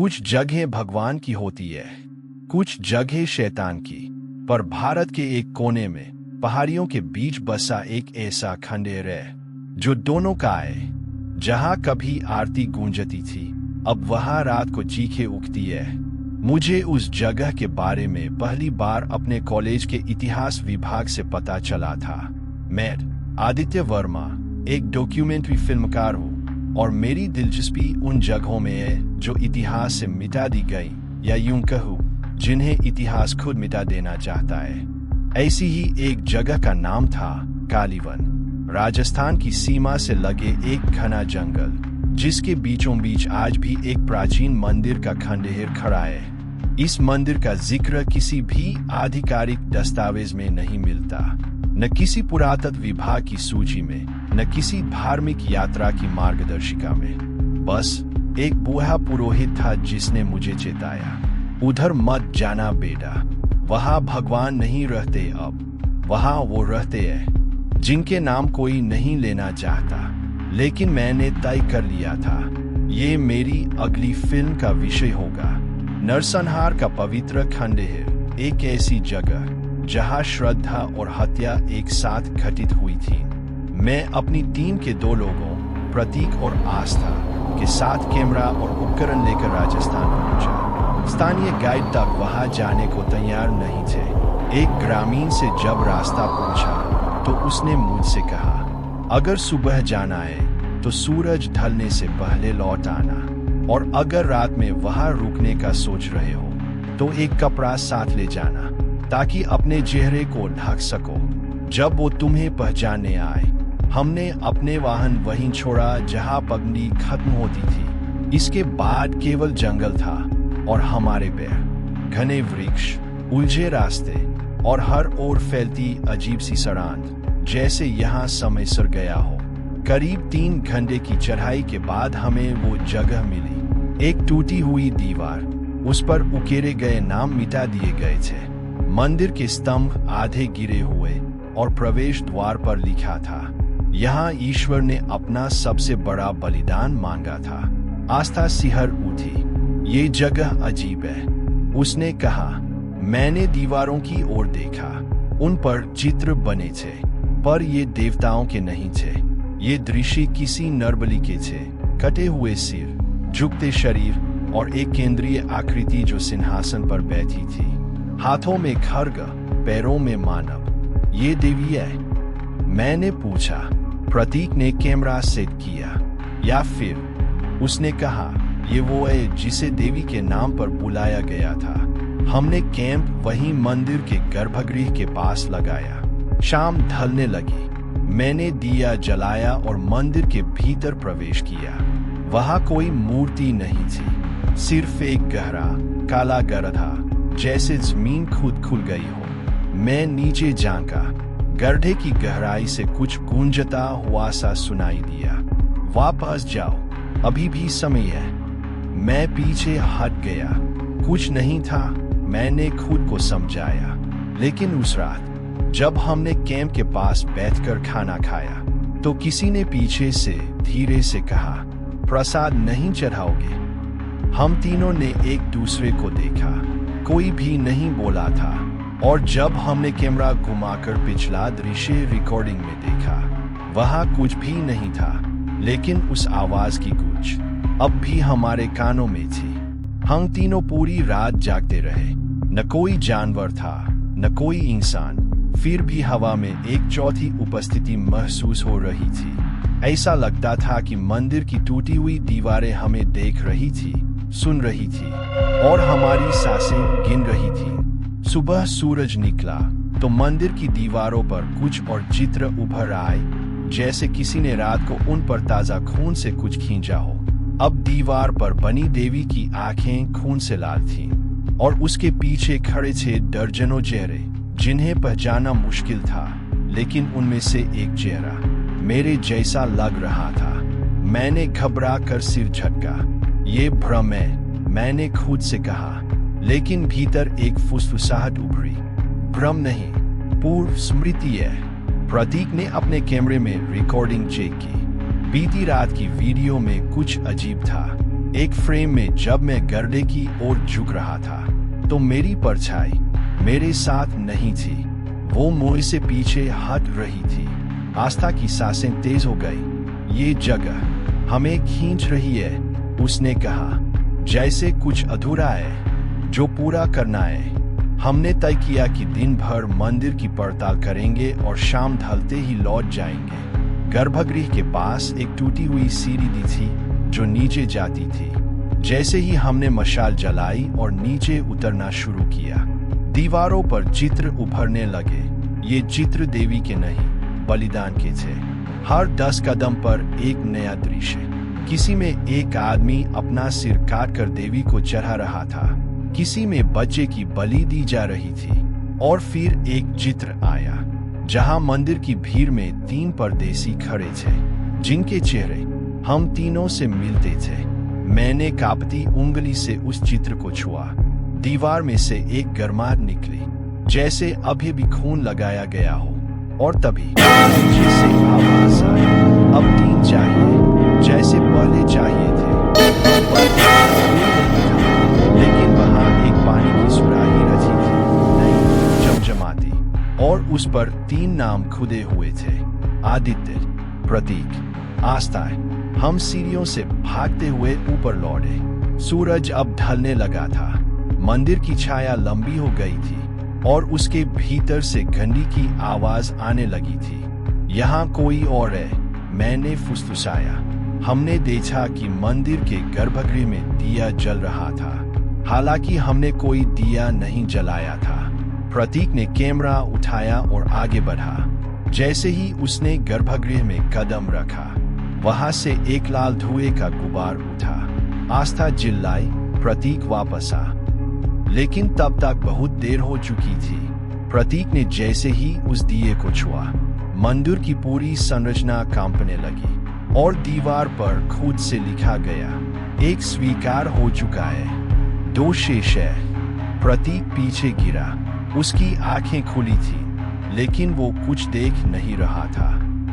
कुछ जगह भगवान की होती है, कुछ जगह शैतान की। पर भारत के एक कोने में पहाड़ियों के बीच बसा एक ऐसा खंडहर है जो दोनों का है। जहां कभी आरती गूंजती थी, अब वहां रात को चीखें उठती है। मुझे उस जगह के बारे में पहली बार अपने कॉलेज के इतिहास विभाग से पता चला था। मैं आदित्य वर्मा एक डॉक्यूमेंट्री फिल्मकार हूँ और मेरी दिलचस्पी उन जगहों में है जो इतिहास से मिटा दी गई, या यूं कहूँ जिन्हें इतिहास खुद मिटा देना चाहता है। ऐसी ही एक जगह का नाम था कालीवन, राजस्थान की सीमा से लगे एक घना जंगल, जिसके बीचों बीच आज भी एक प्राचीन मंदिर का खंडहर खड़ा है। इस मंदिर का जिक्र किसी भी आधिकारिक दस्तावेज में नहीं मिलता, न किसी पुरातत्व विभाग की सूची में, न किसी धार्मिक यात्रा की मार्गदर्शिका में। बस एक बूढ़ा पुरोहित था जिसने मुझे चेताया, उधर मत जाना बेटा, वहां भगवान नहीं रहते, अब वहां वो रहते हैं जिनके नाम कोई नहीं लेना चाहता। लेकिन मैंने तय कर लिया था, ये मेरी अगली फिल्म का विषय होगा। नरसंहार का पवित्र खंडहर, एक ऐसी जगह जहां श्रद्धा और हत्या एक साथ घटित हुई थी। मैं अपनी टीम के 2 लोगों, प्रतीक और आस्था, के साथ कैमरा और उपकरण लेकर राजस्थान पहुंचा। स्थानीय गाइड तक वहां जाने को तैयार नहीं थे। एक ग्रामीण से जब रास्ता पूछा तो उसने मुझसे कहा, अगर सुबह जाना है तो सूरज ढलने से पहले लौट आना, और अगर रात में वहां रुकने का सोच रहे हो तो एक कपड़ा साथ ले जाना ताकि अपने चेहरे को ढक सको जब वो तुम्हें पहचानने आए। हमने अपने वाहन वहीं छोड़ा जहां पगड़ी खत्म होती थी। इसके बाद केवल जंगल था और हमारे पैर, घने वृक्ष, उलझे रास्ते और हर ओर फैलती अजीब सी सड़ांध, जैसे यहाँ समय सर गया हो। करीब 3 घंटे की चढ़ाई के बाद हमें वो जगह मिली, एक टूटी हुई दीवार, उस पर उकेरे गए नाम मिटा दिए गए थे। मंदिर के स्तंभ आधे गिरे हुए और प्रवेश द्वार पर लिखा था, यहाँ ईश्वर ने अपना सबसे बड़ा बलिदान मांगा था। आस्था सिहर उठी, ये जगह अजीब है, उसने कहा। मैंने दीवारों की ओर देखा, उन पर चित्र बने थे, पर ये देवताओं के नहीं थे। ये दृश्य किसी नरबलि के थे, कटे हुए सिर, झुकते शरीर और एक केंद्रीय आकृति जो सिंहासन पर बैठी थी, हाथों में खड्ग, पैरों में मानव। ये देवी है? मैंने पूछा। प्रतीक ने कैमरा सेट किया। या फिर उसने कहा, ये वो है जिसे देवी के नाम पर बुलाया गया था। हमने कैंप वहीं मंदिर के गर्भगृह के पास लगाया। शाम ढलने लगी, मैंने दिया जलाया और मंदिर के भीतर प्रवेश किया। वहां कोई मूर्ति नहीं थी, सिर्फ एक गहरा काला गड्ढा, जैसे जमीन खुद खुल गई हो। मैं नीचे झांका, गड्ढे की गहराई से कुछ गूंजता हुआ सा सुनाई दिया। वापस जाओ, अभी भी समय है। मैं पीछे हट गया। कुछ नहीं था, मैंने खुद को समझाया। लेकिन उस रात जब हमने कैंप के पास बैठकर खाना खाया तो किसी ने पीछे से धीरे से कहा, प्रसाद नहीं चढ़ाओगे? हम तीनों ने एक दूसरे को देखा, कोई भी नहीं बोला था। और जब हमने कैमरा घुमाकर पिछला दृश्य रिकॉर्डिंग में देखा, वहां कुछ भी नहीं था, लेकिन उस आवाज की गूंज अब भी हमारे कानों में थी। हम तीनों पूरी रात जागते रहे। न कोई जानवर था, न कोई इंसान, फिर भी हवा में एक चौथी उपस्थिति महसूस हो रही थी। ऐसा लगता था कि मंदिर की टूटी हुई दीवारें हमें देख रही थी, सुन रही थी और हमारी सांसें गिन रही थी। सुबह सूरज निकला तो मंदिर की दीवारों पर कुछ और चित्र उभर आए, जैसे किसी ने रात को उन पर ताजा खून से कुछ खींचा हो। अब दीवार पर बनी देवी की आंखें खून से लाल थीं और उसके पीछे खड़े थे दर्जनों चेहरे, जिन्हें पहचानना मुश्किल था, लेकिन उनमें से एक चेहरा मेरे जैसा लग रहा था। मैंने घबरा कर सिर झटका। ये भ्रम है, मैंने खुद से कहा, लेकिन भीतर एक फुसफुसाहट उभरी। भ्रम नहीं, पूर्व स्मृति है। प्रतीक ने अपने कैमरे में रिकॉर्डिंग चेक की। बीती रात की वीडियो में कुछ अजीब था। एक फ्रेम में जब मैं गर्दे की ओर झुक रहा था तो मेरी परछाई मेरे साथ नहीं थी, वो मुझ से पीछे हट रही थी। आस्था की सांसें तेज हो गई। ये जगह हमें खींच रही है, उसने कहा, जैसे कुछ अधूरा है जो पूरा करना है। हमने तय किया कि दिन भर मंदिर की पड़ताल करेंगे और शाम ढलते ही लौट जाएंगे। गर्भगृह के पास एक टूटी हुई सीढ़ी दी थी जो नीचे जाती थी। जैसे ही हमने मशाल जलाई और नीचे उतरना शुरू किया, दीवारों पर चित्र उभरने लगे। ये चित्र देवी के नहीं, बलिदान के थे। हर 10 कदम पर एक नया दृश्य। किसी में एक आदमी अपना सिर काट कर देवी को चढ़ा रहा था, किसी में बच्चे की बलि दी जा रही थी। और फिर एक चित्र आया जहां मंदिर की भीड़ में 3 परदेसी खड़े थे, जिनके चेहरे हम तीनों से मिलते थे। मैंने कांपती उंगली से उस चित्र को छुआ। दीवार में से एक गरमाहट निकली, जैसे अभी भी खून लगाया गया हो। और तभी नीचे से आवाज आई, अब 3 चाहिए, जैसे पहले चाहिए थे। लेकिन वहां एक पानी की सुराही रची थी, नहीं जमजमाती, और उस पर 3 नाम खुदे हुए थे, आदित्य, प्रतीक, आस्था। हम सीढ़ियों से भागते हुए ऊपर लौटे। सूरज अब ढलने लगा था। मंदिर की छाया लंबी हो गई थी और उसके भीतर से घंटी की आवाज आने लगी थी। यहाँ कोई और है, मैंने फुसफुसाया। हमने देखा कि मंदिर के गर्भगृह में दिया जल रहा था, हालांकि हमने कोई दिया नहीं जलाया था। प्रतीक ने कैमरा उठाया और आगे बढ़ा। जैसे ही उसने गर्भगृह में कदम रखा, वहां से एक लाल धुएं का गुबार उठा। आस्था चिल्लाई, प्रतीक वापस आ। लेकिन तब तक बहुत देर हो चुकी थी। प्रतीक ने जैसे ही उस दिए को छुआ, मंदिर की पूरी संरचना कांपने लगी और दीवार पर खुद से लिखा गया, एक स्वीकार हो चुका है, 2 शेष है। प्रतीक पीछे गिरा। उसकी आंखें खुली थी, लेकिन वो कुछ देख नहीं रहा था।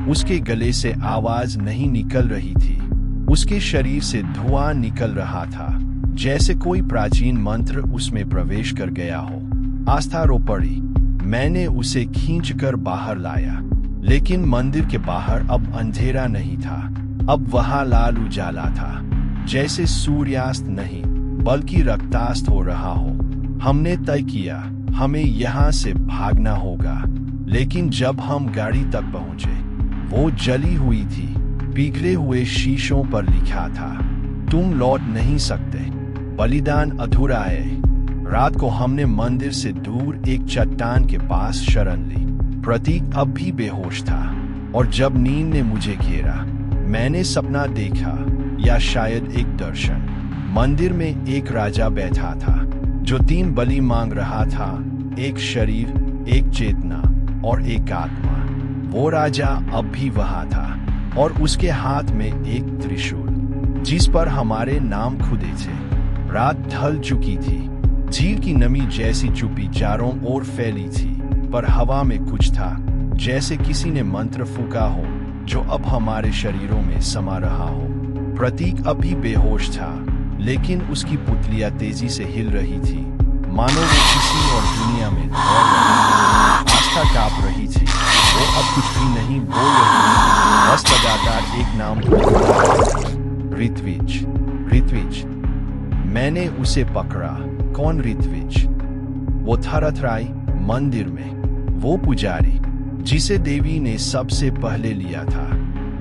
उसके गले से आवाज नहीं निकल रही थी, उसके शरीर से धुआं निकल रहा था, जैसे कोई प्राचीन मंत्र उसमें प्रवेश कर गया हो। आस्था रो पड़ी। मैंने उसे खींचकर बाहर लाया, लेकिन मंदिर के बाहर अब अंधेरा नहीं था, अब वहां लाल उजाला था, जैसे सूर्यास्त नहीं बल्कि रक्तास्त हो रहा हो। हमने तय किया हमें यहाँ से भागना होगा, लेकिन जब हम गाड़ी तक पहुंचे, वो जली हुई थी। पिघले हुए शीशों पर लिखा था, तुम लौट नहीं सकते, बलिदान अधूरा है। रात को हमने मंदिर से दूर एक चट्टान के पास शरण ली। प्रतीक अब भी बेहोश था, और जब नींद ने मुझे घेरा, मैंने सपना देखा, या शायद एक दर्शन। मंदिर में एक राजा बैठा था, जो 3 बलि मांग रहा था, एक शरीर, एक चेतना और एक आत्मा। वो राजा अब भी वहां था, और उसके हाथ में एक त्रिशूल, जिस पर हमारे नाम खुदे थे। रात ढल चुकी थी। झील की नमी जैसी चुप्पी चारों ओर फैली थी, पर हवा में कुछ था, जैसे किसी ने मंत्र फूका हो, जो अब हमारे शरीरों में समा रहा हो। प्रतीक अब भी बेहोश था, लेकिन उसकी पुतलियां तेजी से हिल रही थी, मानो वो किसी और दुनिया में दौड़ रही थी। आस्था कांप रही थी, वो अब कुछ भी नहीं बोल रही थी, बस लगातार एक नाम, ऋत्विज, ऋत्विज। मैंने उसे पकड़ा। कौन ऋत्विज? वो थरथराई। मंदिर में वो पुजारी जिसे देवी ने सबसे पहले लिया था,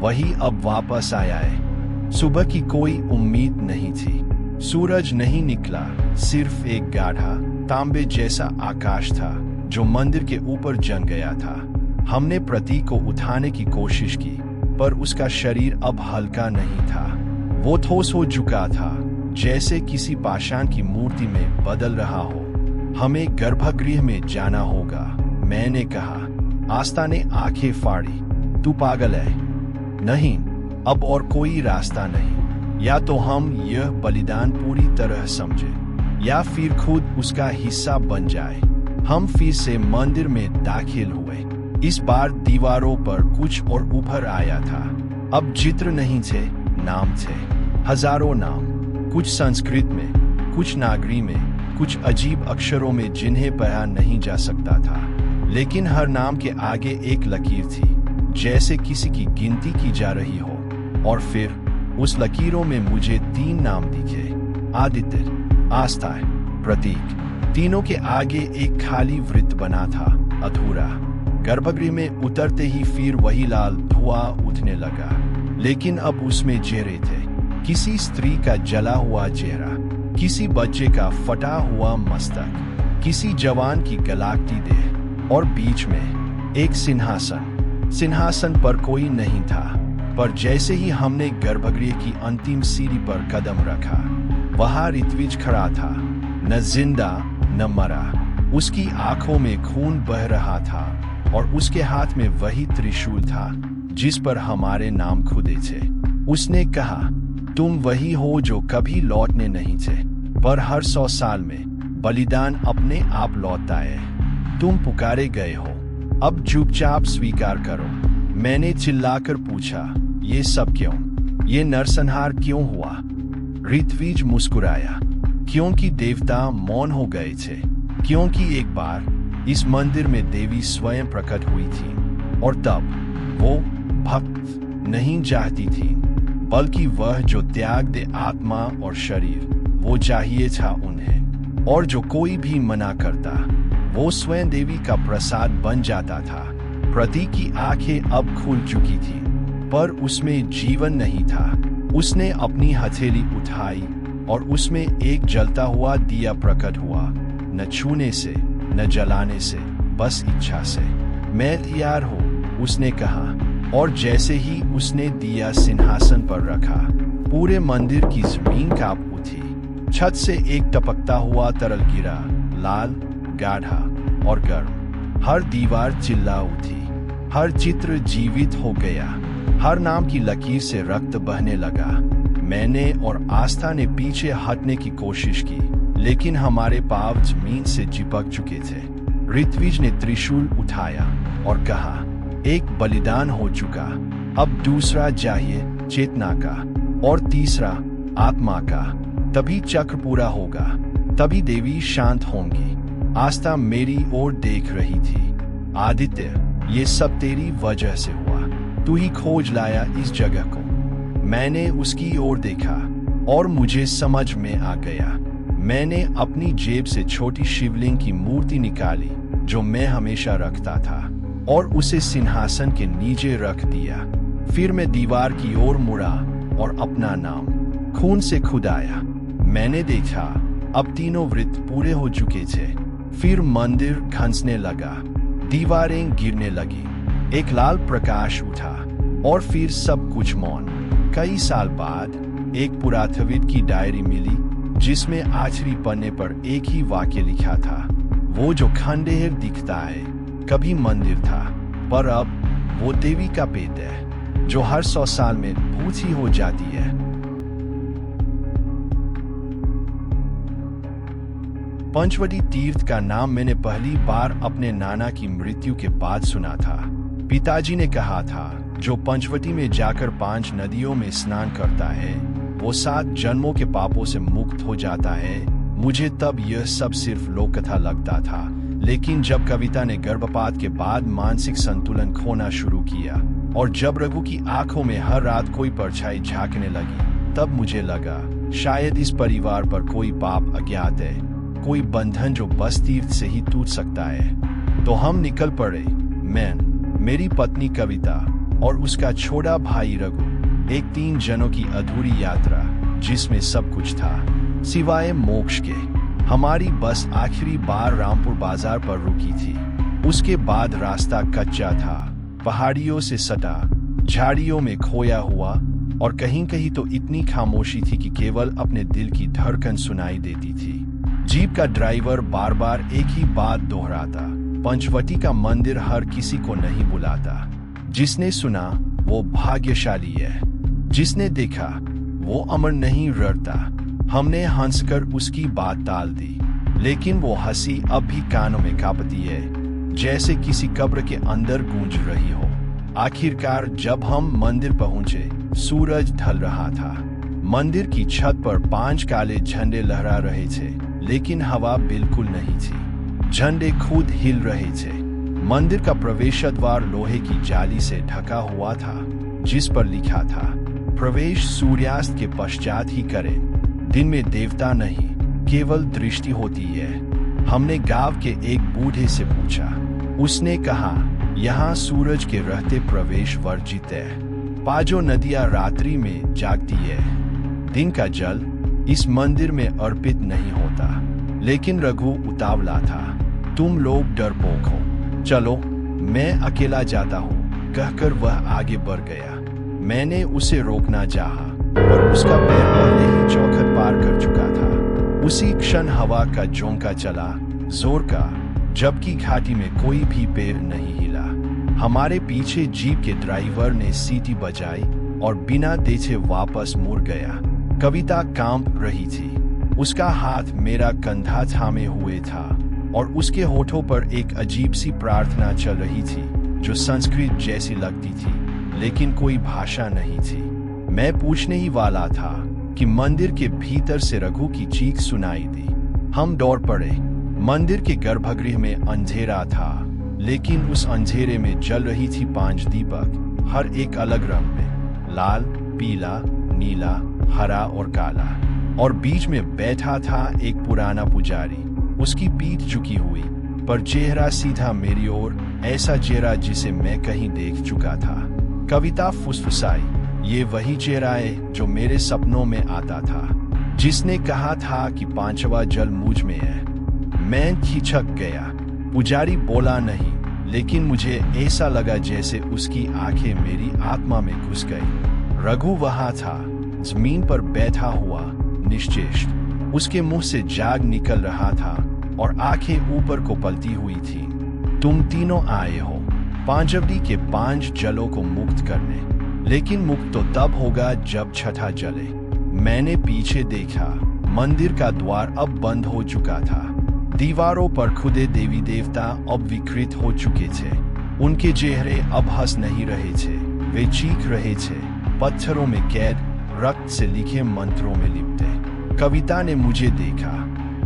वही अब वापस आया है। सुबह की कोई उम्मीद नहीं थी, सूरज नहीं निकला, सिर्फ एक गाढ़ा तांबे जैसा आकाश था जो मंदिर के ऊपर जम गया था। हमने प्रतीक को उठाने की कोशिश की, पर उसका शरीर अब हल्का नहीं था। वो ठोस हो चुका था, जैसे किसी पाषाण की मूर्ति में बदल रहा हो। हमें गर्भगृह में जाना होगा, मैंने कहा। आस्था ने आंखें फाड़ी। तू पागल है? नहीं, अब और कोई रास्ता नहीं। या तो हम यह बलिदान पूरी तरह समझे, या फिर खुद उसका हिस्सा बन जाए। हम फिर से मंदिर में दाखिल हुए। इस बार दीवारों पर कुछ और उभर आया था। अब चित्र नहीं थे, नाम थे, हजारों नाम। कुछ संस्कृत में, कुछ नागरी में, कुछ अजीब अक्षरों में जिन्हें पढ़ा नहीं जा सकता था। लेकिन हर नाम के आगे एक लकीर थी, जैसे किसी की गिनती की जा रही हो। और फिर उस लकीरों में मुझे 3 नाम दिखे, आदित्य, आस्था, प्रतीक। तीनों के आगे एक खाली वृत्त बना था, अधूरा। गर्भगृह में उतरते ही फिर वही लाल धुआं उठने लगा, लेकिन अब उसमें चेहरे थे, किसी स्त्री का जला हुआ चेहरा, किसी बच्चे का फटा हुआ मस्तक, किसी जवान की गलाकती देह, और बीच में एक सिंहासन। सिंहासन पर कोई नहीं था, पर जैसे ही हमने गर्भगृह की अंतिम सीढ़ी पर कदम रखा, वहां ऋत्विज खड़ा था, न जिंदा न मरा। उसकी आंखों में खून बह रहा था और उसके हाथ में वही त्रिशूल था जिस पर हमारे नाम खुदे थे। उसने कहा, तुम वही हो जो कभी लौटने नहीं थे, पर हर 100 साल में बलिदान अपने आप लौटता है। तुम पुकारे गए हो, अब चुपचाप स्वीकार करो। मैंने चिल्लाकर पूछा, ये सब क्यों? ये नरसंहार क्यों हुआ? ऋत्विज मुस्कुराया, क्योंकि देवता मौन हो गए थे, क्योंकि एक बार इस मंदिर में देवी स्वयं प्रकट हुई थी, और तब वो भक्त नहीं चाहती थी, बल्कि वह जो त्याग दे आत्मा और शरीर, वो चाहिए था उन्हें। और जो कोई भी मना करता, वो स्वयं देवी का प्रसाद बन जाता था। प्रतीक की आंखें अब खुल चुकी थी, पर उसमें जीवन नहीं था। उसने अपनी हथेली उठाई और उसमें एक जलता हुआ दिया प्रकट हुआ, न छूने से न जलाने से, बस इच्छा से। मैं तैयार हूँ, उसने कहा, और जैसे ही उसने दिया सिंहासन पर रखा, पूरे मंदिर की जमीन कांप उठी। छत से एक टपकता हुआ तरल गिरा, लाल, गाढ़ा और गर्म। हर दीवार चिल्ला उठी, हर चित्र जीवित हो गया, हर नाम की लकीर से रक्त बहने लगा। मैंने और आस्था ने पीछे हटने की कोशिश की, लेकिन हमारे पांव जमीन से चिपक चुके थे। ऋत्विज ने त्रिशूल उठाया और कहा, एक बलिदान हो चुका, अब दूसरा चाहिए चेतना का, और तीसरा आत्मा का। तभी चक्र पूरा होगा, तभी देवी शांत होंगी। आस्था मेरी ओर देख रही थी। आदित्य, ये सब तेरी वजह से हुआ, तू ही खोज लाया इस जगह को। मैंने उसकी ओर देखा और मुझे समझ में आ गया। मैंने अपनी जेब से छोटी शिवलिंग की मूर्ति निकाली जो मैं हमेशा रखता था, और उसे सिंहासन के नीचे रख दिया। फिर मैं दीवार की ओर मुड़ा और अपना नाम खून से खुदाया। मैंने देखा अब तीनों वृत्त पूरे हो चुके थे। फिर मंदिर घंसने लगा, दीवारें गिरने लगी, एक लाल प्रकाश उठा, और फिर सब कुछ मौन। कई साल बाद एक पुरातत्वविद की डायरी मिली, जिसमें आखिरी पन्ने पर एक ही वाक्य लिखा था, वो जो खंडहर दिखता है कभी मंदिर था, पर अब वो देवी का पेट है जो हर 100 साल में भूसी हो जाती है। पंचवटी तीर्थ का नाम मैंने पहली बार अपने नाना की मृत्यु के बाद सुना था। पिताजी ने कहा था, जो पंचवटी में जाकर 5 नदियों में स्नान करता है, वो 7 जन्मों के पापों से मुक्त हो जाता है। मुझे तब यह सब सिर्फ लोककथा लगता था, लेकिन जब कविता ने गर्भपात के बाद मानसिक संतुलन खोना शुरू किया, और जब रघु की आंखों में हर रात कोई परछाई झांकने लगी, तब मुझे लगा शायद इस परिवार पर कोई पाप अज्ञात है, कोई बंधन जो बस तीर्थ से ही टूट सकता है। तो हम निकल पड़े, मैं, मेरी पत्नी कविता और उसका छोटा भाई रघु, एक 3 जनों की अधूरी यात्रा जिसमें सब कुछ था सिवाय मोक्ष के। हमारी बस आखिरी बार रामपुर बाजार पर रुकी थी। उसके बाद रास्ता कच्चा था, पहाड़ियों से सटा, झाड़ियों में खोया हुआ, और कहीं कहीं तो इतनी खामोशी थी कि केवल अपने दिल की धड़कन सुनाई देती थी। जीप का ड्राइवर बार बार एक ही बात दोहराता, पंचवटी का मंदिर हर किसी को नहीं बुलाता। जिसने सुना वो भाग्यशाली है, जिसने देखा वो अमर नहीं रड़ता। हमने हंसकर उसकी बात टाल दी, लेकिन वो हंसी अब भी कानों में कांपती है, जैसे किसी कब्र के अंदर गूंज रही हो। आखिरकार जब हम मंदिर पहुंचे, सूरज ढल रहा था। मंदिर की छत पर 5 काले झंडे लहरा रहे थे, लेकिन हवा बिल्कुल नहीं थी। झंडे खुद हिल रहे थे। मंदिर का प्रवेश द्वार लोहे की जाली से ढका हुआ था, जिस पर लिखा था, प्रवेश सूर्यास्त के पश्चात ही करें। दिन में देवता नहीं, केवल दृष्टि होती है। हमने गांव के एक बूढ़े से पूछा। उसने कहा, यहाँ सूरज के रहते प्रवेश वर्जित है। पांचों नदियां रात्रि में जागती है। दिन का जल इस मंदिर में अर्पित नहीं होता। लेकिन रघु उतावला था। तुम लोग डरपोक हो, चलो मैं अकेला जाता हूँ, कहकर वह आगे बढ़ गया। मैंने उसे रोकना चाहा, पर उसका पैर पहले ही चौखट पार कर चुका था। उसी क्षण हवा का झोंका चला, जोर का, जबकि घाटी में कोई भी पेड़ नहीं हिला। हमारे पीछे जीप के ड्राइवर ने सीटी बजाई और बिना देखे वापस मुड़ गया। कविता कांप रही थी। उसका हाथ मेरा कंधा थामे हुए था और उसके होठों पर एक अजीब सी प्रार्थना चल रही थी, जो संस्कृत जैसी लगती थी, लेकिन कोई भाषा नहीं थी। मैं पूछने ही वाला था कि मंदिर के भीतर से रघु की चीख सुनाई दी। हम दौड़ पड़े। मंदिर के गर्भगृह में अंधेरा था, लेकिन उस अंधेरे में जल रही थी 5 दीपक, हर एक अलग रंग में, लाल, पीला, नीला, हरा और काला। और बीच में बैठा था एक पुराना पुजारी। उसकी पीठ झुकी हुई, पर चेहरा सीधा मेरी ओर, ऐसा चेहरा जिसे मैं कहीं देख चुका था। कविता फुसफुसाई, ये वही चेहरा है जो मेरे सपनों में आता था, जिसने कहा था कि 5वां जल मुझ में है। मैं खिंचक गया। पुजारी बोला नहीं, लेकिन मुझे ऐसा लगा जैसे उसकी आंखें मेरी आत्मा में घुस गई। रघु वहां था, जमीन पर बैठा हुआ, निश्चेष्ट। उसके मुंह से जाग निकल रहा था और आंखें ऊपर को पलती हुई थी। तुम तीनों आए हो पांचवटी के 5 जलों को मुक्त करने, लेकिन मुक्त तो तब होगा जब छठा जले। मैंने पीछे देखा। मंदिर का द्वार अब बंद हो चुका था। दीवारों पर खुदे देवी देवता अब विकृत हो चुके थे। उनके चेहरे अब हंस नहीं रहे थे, वे चीख रहे थे, पत्थरों में कैद, रक्त से लिखे मंत्रों में लिपटे। कविता ने मुझे देखा।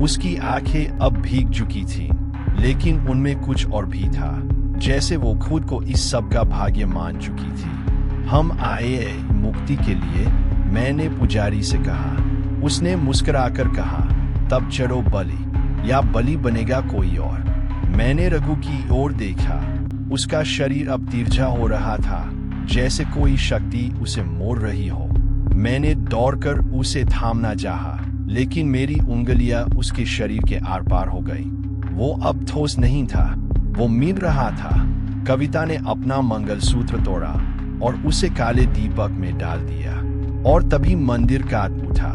उसकी आंखें अब भीग चुकी थीं, लेकिन उनमें कुछ और भी था, जैसे वो खुद को इस सब का भाग्य मान चुकी थी। हम आए मुक्ति के लिए, मैंने पुजारी से कहा। उसने मुस्कुराकर कहा, तब चढ़ो बलि, या बलि बनेगा कोई और। मैंने रघु की ओर देखा। उसका शरीर अब तिरछा हो रहा था, जैसे कोई शक्ति उसे मोड़ रही हो। मैंने दौड़कर उसे थामना चाहा, लेकिन मेरी उंगलियां उसके शरीर के आर पार हो गई। वो अब ठोस नहीं था, वो मिल रहा था। कविता ने अपना मंगलसूत्र तोड़ा और उसे काले दीपक में डाल दिया, और तभी मंदिर कांप उठा।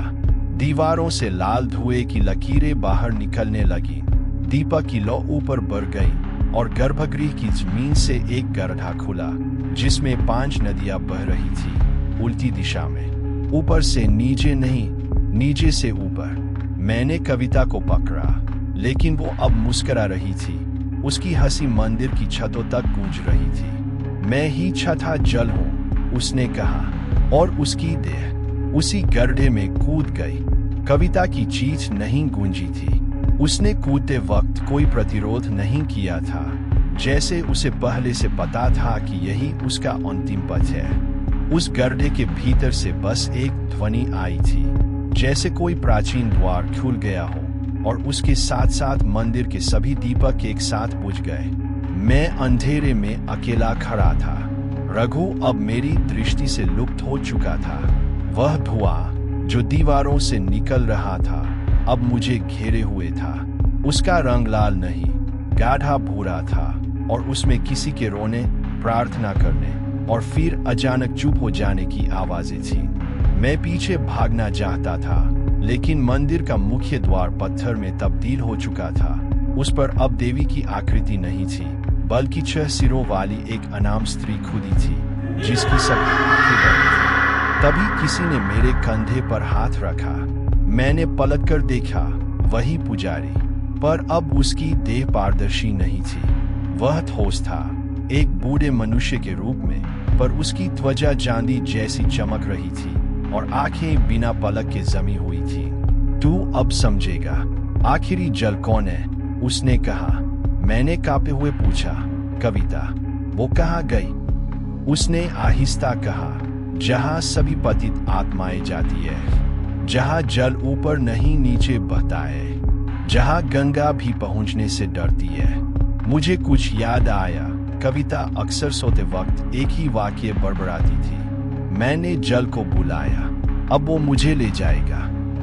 दीवारों से लाल धुएं की लकीरें बाहर निकलने लगी। दीपक की लौ ऊपर बढ़ गई और गर्भगृह की जमीन से एक गड्ढा खुला, जिसमें 5 नदियां बह रही थी, उल्टी दिशा में। ऊपर से नीचे नहीं, नीचे से ऊपर। मैंने कविता को पकड़ा, लेकिन वो अब मुस्कुरा रही थी। उसकी हंसी मंदिर की छतों तक गूंज रही थी। मैं ही छठा जल हूँ, उसने कहा, और उसकी देह उसी गड्ढे में कूद गई। कविता की चीख नहीं गूंजी थी। उसने कूदते वक्त कोई प्रतिरोध नहीं किया था, जैसे उसे पहले से पता था कि यही उसका अंतिम पथ है। उस गड्ढे के भीतर से बस एक ध्वनि आई थी, जैसे कोई प्राचीन द्वार खुल गया हो, और उसके साथ साथ मंदिर के सभी दीपक एक साथ बुझ गए। मैं अंधेरे में अकेला खड़ा था। रघु अब मेरी दृष्टि से लुप्त हो चुका था। वह धुआं जो दीवारों से निकल रहा था, अब मुझे घेरे हुए था। उसका रंग लाल नहीं, गाढ़ा भूरा था, और उसमें किसी के रोने, प्रार्थना करने और फिर अचानक चुप हो जाने की आवाजें थी। मैं पीछे भागना चाहता था, लेकिन मंदिर का मुख्य द्वार पत्थर में तब्दील हो चुका था। उस पर अब देवी की आकृति नहीं थी, बल्कि 6 सिरों वाली एक अनाम स्त्री खुदी थी, जिसकी सब आंखें बंद थी। तभी किसी ने मेरे कंधे पर हाथ रखा। मैंने पलटकर देखा, वही पुजारी, पर अब उसकी देह पारदर्शी नहीं थी। वह ठोस था, एक बूढ़े मनुष्य के रूप में, पर उसकी त्वचा चांदी जैसी चमक रही थी। और आंखें बिना पलक के जमी हुई थीं। तू अब समझेगा आखिरी जल कौन है? उसने कहा। मैंने कांपते हुए पूछा। कविता। वो कहाँ गई? उसने आहिस्ता कहा, जहां सभी पतित आत्माएं जाती है, जहां जल ऊपर नहीं नीचे बहता है, जहां गंगा भी पहुंचने से डरती है। मुझे कुछ याद आया। कविता अक्सर सोते वक्त एक ही वाक्य बड़बड़ाती थी। मैंने जल को बुलाया, अब वो मुझे ले जाएगा।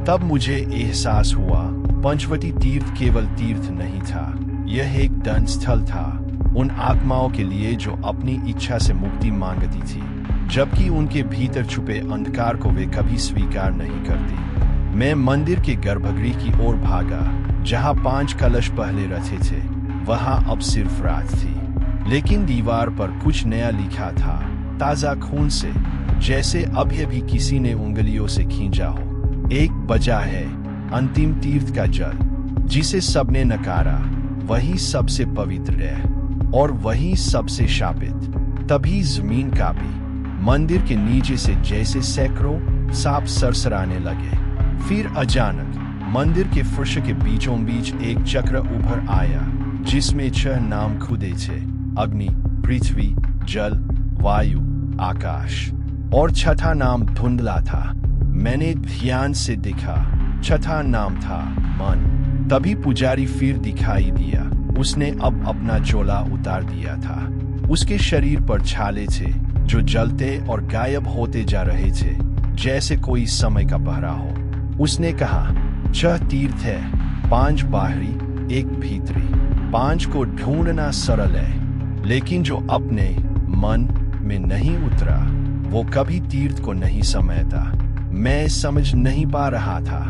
तब मुझे एहसास हुआ पंचवटी तीर्थ केवल तीर्थ नहीं था, यह एक दान स्थल था उन आत्माओं के लिए जो अपनी इच्छा से मुक्ति मांगती थी, जबकि उनके भीतर छुपे अंधकार को वे कभी स्वीकार नहीं करती। मैं मंदिर के गर्भगृह की ओर भागा, जहां 5 कलश पहले रखे थे। वहां अब सिर्फ रात थी, लेकिन दीवार पर कुछ नया लिखा था, ताजा खून से, जैसे अभी किसी ने उंगलियों से खींचा हो। एक बजा है, अंतिम तीर्थ का जल, जिसे सबने नकारा, वही सबसे पवित्र है और वही सबसे शापित। तभी जमीन कांपी। मंदिर के नीचे से जैसे सैकड़ों सांप सरसराने लगे। फिर अचानक मंदिर के फर्श के बीचों बीच एक चक्र उभर आया, जिसमें 6 नाम खुदे थे: अग्नि, पृथ्वी, जल, वायु, आकाश। और छठा नाम धुंधला था। मैंने ध्यान से देखा, छठा नाम था मन। तभी पुजारी फिर दिखाई दिया। उसने अब अपना चोला उतार दिया था। उसके शरीर पर छाले थे जो जलते और गायब होते जा रहे थे, जैसे कोई समय का पहरा हो। उसने कहा, 6 तीर्थ है, 5 बाहरी, 1 भीतरी। 5 को ढूंढना सरल है, लेकिन जो अपने मन में नहीं उतरा, वो कभी तीर्थ को नहीं समझता। मैं समझ नहीं पा रहा था।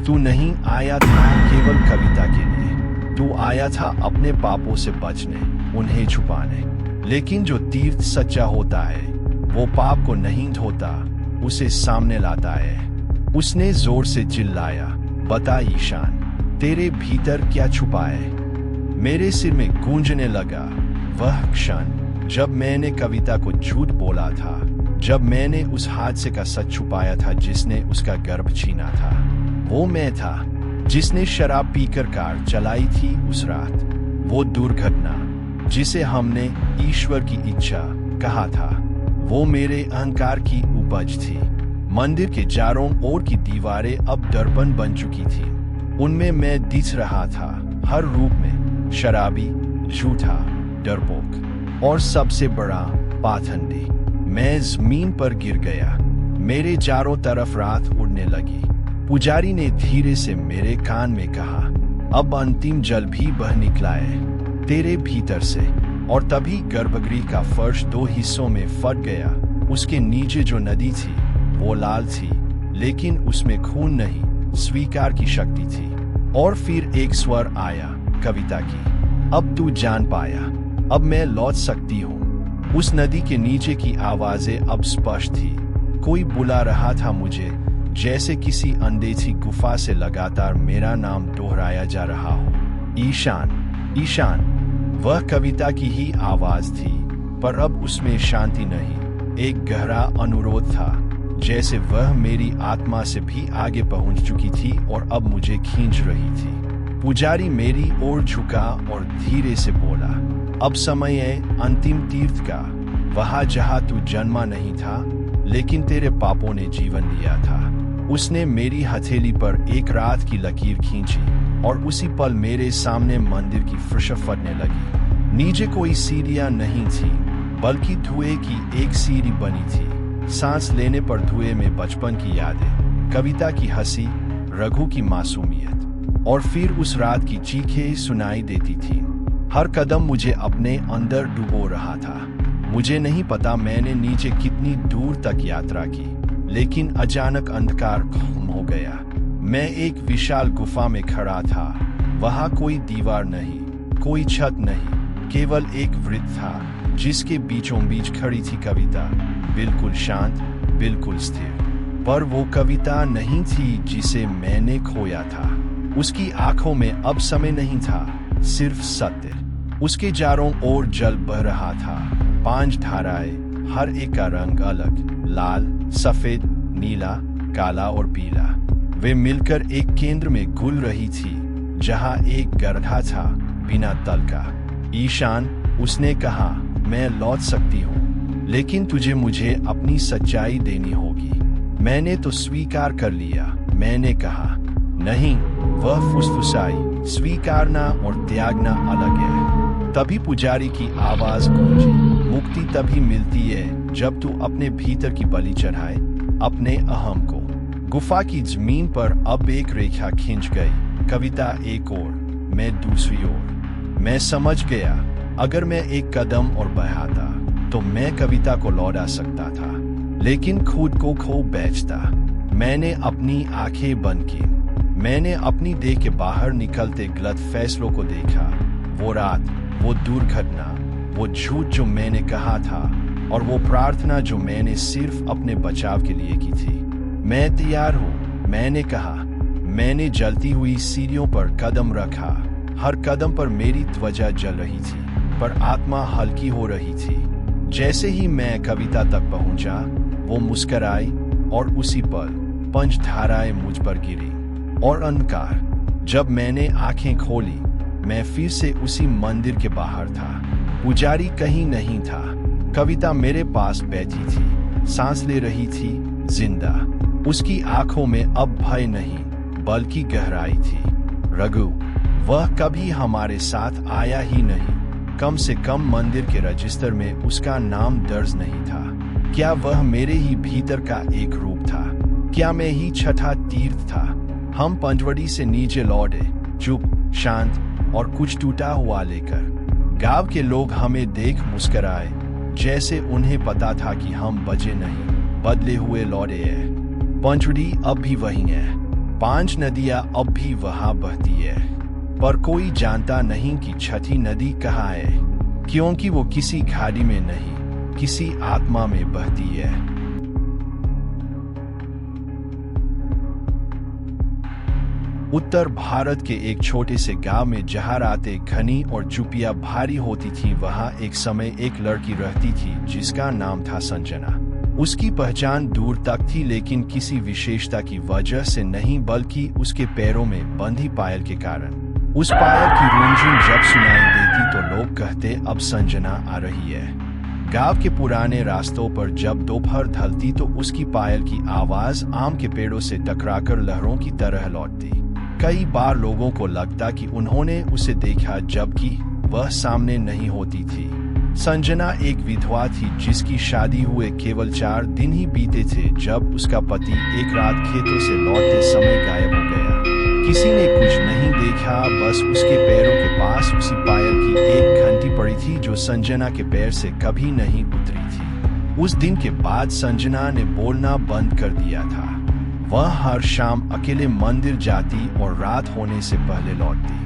तू नहीं आया था केवल कविता के लिए, तू आया था अपने पापों से बचने, उन्हें छुपाने। लेकिन जो तीर्थ सच्चा होता है, वो पाप को नहीं धोता, उसे सामने लाता है। उसने जोर से चिल्लाया, बता ईशान, तेरे भीतर क्या छुपा है? मेरे सिर में गूंजने लगा वह क्षण जब मैंने कविता को झूठ बोला था, जब मैंने उस हादसे का सच छुपाया था जिसने उसका गर्भ छीना था। वो मैं था जिसने शराब पीकर कार चलाई थी उस रात। वो दुर्घटना जिसे हमने ईश्वर की इच्छा कहा था, वो मेरे अहंकार की उपज थी। मंदिर के चारों ओर की दीवारें अब दर्पण बन चुकी थी। उनमें मैं दिख रहा था, हर रूप में, शराबी, झूठा, डरपोक और सबसे बड़ा पाखंडी। मैं जमीन पर गिर गया। मेरे चारों तरफ रात उड़ने लगी। पुजारी ने धीरे से मेरे कान में कहा, अब अंतिम जल भी बह निकला है तेरे भीतर से। और तभी गर्भगृह का फर्श 2 हिस्सों में फट गया। उसके नीचे जो नदी थी वो लाल थी, लेकिन उसमें खून नहीं, स्वीकार की शक्ति थी। और फिर एक स्वर आया, कविता की, अब तू जान पाया, अब मैं लौट सकती हूँ। उस नदी के नीचे की आवाजें अब स्पष्ट थी। कोई बुला रहा था मुझे, जैसे किसी अनदेखी गुफा से लगातार मेरा नाम दोहराया जा रहा हो। ईशान, ईशान। वह कविता की ही आवाज थी, पर अब उसमें शांति नहीं, एक गहरा अनुरोध था, जैसे वह मेरी आत्मा से भी आगे पहुंच चुकी थी और अब मुझे खींच रही थी। पुजारी मेरी ओर झुका और धीरे से बोला, अब समय है अंतिम तीर्थ का, वहां जहां तू जन्मा नहीं था, लेकिन तेरे पापों ने जीवन दिया था। उसने मेरी हथेली पर एक रात की लकीर खींची और उसी पल मेरे सामने मंदिर की फर्श फटने लगी। नीचे कोई सीढ़ियां नहीं थी, बल्कि धुएं की एक सीढ़ी बनी थी। सांस लेने पर धुएं में बचपन की यादें, कविता की हंसी, रघु की मासूमियत, और फिर उस रात की चीखें सुनाई देती थी। हर कदम मुझे अपने अंदर डुबो रहा था। मुझे नहीं पता मैंने नीचे कितनी दूर तक यात्रा की, लेकिन अचानक अंधकार खत्म हो गया। मैं एक विशाल गुफा में खड़ा था। वहां कोई दीवार नहीं, कोई छत नहीं, केवल एक वृत्त था, जिसके बीचों बीच खड़ी थी कविता, बिल्कुल शांत, बिल्कुल स्थिर। पर वो कविता नहीं थी जिसे मैंने खोया था। उसकी आंखों में अब समय नहीं था, सिर्फ सत्य। उसके चारों ओर जल बह रहा था, 5 धाराएं, हर एक का रंग अलग, लाल, सफेद, नीला, काला और पीला। वे मिलकर एक केंद्र में घुल रही थी, जहां एक गड्ढा था बिना तल का। ईशान, उसने कहा, मैं लौट सकती हूँ, लेकिन तुझे मुझे अपनी सच्चाई देनी होगी। मैंने तो स्वीकार कर लिया, मैंने कहा। नहीं, वह फुसफुसाई, स्वीकारना और त्यागना अलग है। तभी पुजारी की आवाज गूंजी, मुक्ति तभी मिलती है जब तू अपने भीतर की बलि चढ़ाए, अपने अहम को। गुफा की जमीन पर अब एक रेखा खिंच गई, कविता एक ओर, मैं दूसरी ओर। मैं समझ गया, अगर मैं एक कदम और बढ़ाता तो मैं कविता को लौटा सकता था, लेकिन खुद को खो बैठता। मैंने अपनी आंखें बंद की, मैंने अपनी देह के बाहर निकलते गलत फैसलों को देखा। वो रात, वो दुर्घटना, वो झूठ जो मैंने कहा था, और वो प्रार्थना जो मैंने सिर्फ अपने बचाव के लिए की थी। मैं तैयार हूँ, मैंने कहा। मैंने जलती हुई सीढ़ियों पर कदम रखा। हर कदम पर मेरी त्वचा जल रही थी, पर आत्मा हल्की हो रही थी। जैसे ही मैं कविता तक पहुंचा, वो मुस्कराई, और उसी पल पंचधाराएं मुझ पर गिरी और अंधकार। जब मैंने आंखें खोली, मैं फिर से उसी मंदिर के बाहर था। पुजारी कहीं नहीं था। कविता मेरे पास बैठी थी, सांस ले रही थी, जिंदा। उसकी आंखों में अब भय नहीं, बल्कि गहराई थी। रघु, वह कभी हमारे साथ आया ही नहीं। कम से कम मंदिर के रजिस्टर में उसका नाम दर्ज नहीं था। क्या वह मेरे ही भीतर का एक रूप था? क्या मैं ही छठा तीर्थ था? हम पंचवटी से नीचे लौटे, चुप, शांत और कुछ टूटा हुआ लेकर। गांव के लोग हमें देख मुस्कुराए, जैसे उन्हें पता था कि हम बचे नहीं, बदले हुए लौटे हैं। पंचवटी अब भी वही है, 5 नदियां अब भी वहां बहती है, पर कोई जानता नहीं कि छठी नदी कहाँ है, क्योंकि वो किसी खाड़ी में नहीं, किसी आत्मा में बहती है। उत्तर भारत के एक छोटे से गांव में जहां रातें घनी और चुपिया भारी होती थी, वहां एक समय एक लड़की रहती थी जिसका नाम था संजना। उसकी पहचान दूर तक थी, लेकिन किसी विशेषता की वजह से नहीं, बल्कि उसके पैरों में बंधी पायल के कारण। उस पायल की रूंझुन जब सुनाई देती तो लोग कहते, अब संजना आ रही है। गांव के पुराने रास्तों पर जब दोपहर ढलती तो उसकी पायल की आवाज आम के पेड़ों से टकराकर लहरों की तरह लौटती। कई बार लोगों को लगता कि उन्होंने उसे देखा, जबकि वह सामने नहीं होती थी। संजना एक विधवा थी जिसकी शादी हुए केवल 4 दिन ही बीते थे जब उसका पति एक रात खेतों से लौटते समय गायब हो गया। किसी ने कुछ नहीं देखा, बस उसके पैरों के पास उसी पायल की एक घंटी पड़ी थी जो संजना के पैर से कभी नहीं उतरी थी। उस दिन के बाद संजना ने बोलना बंद कर दिया था। वह हर शाम अकेले मंदिर जाती और रात होने से पहले लौटती।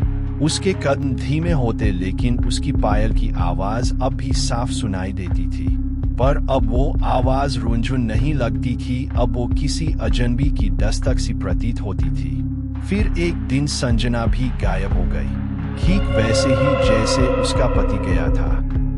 उसके कदम धीमे होते, लेकिन उसकी पायल की आवाज अब भी साफ सुनाई देती थी। पर अब वो आवाज रुंझुन नहीं लगती थी, अब वो किसी अजनबी की दस्तक सी प्रतीत होती थी। फिर एक दिन संजना भी गायब हो गई, ठीक वैसे ही जैसे उसका पति गया था।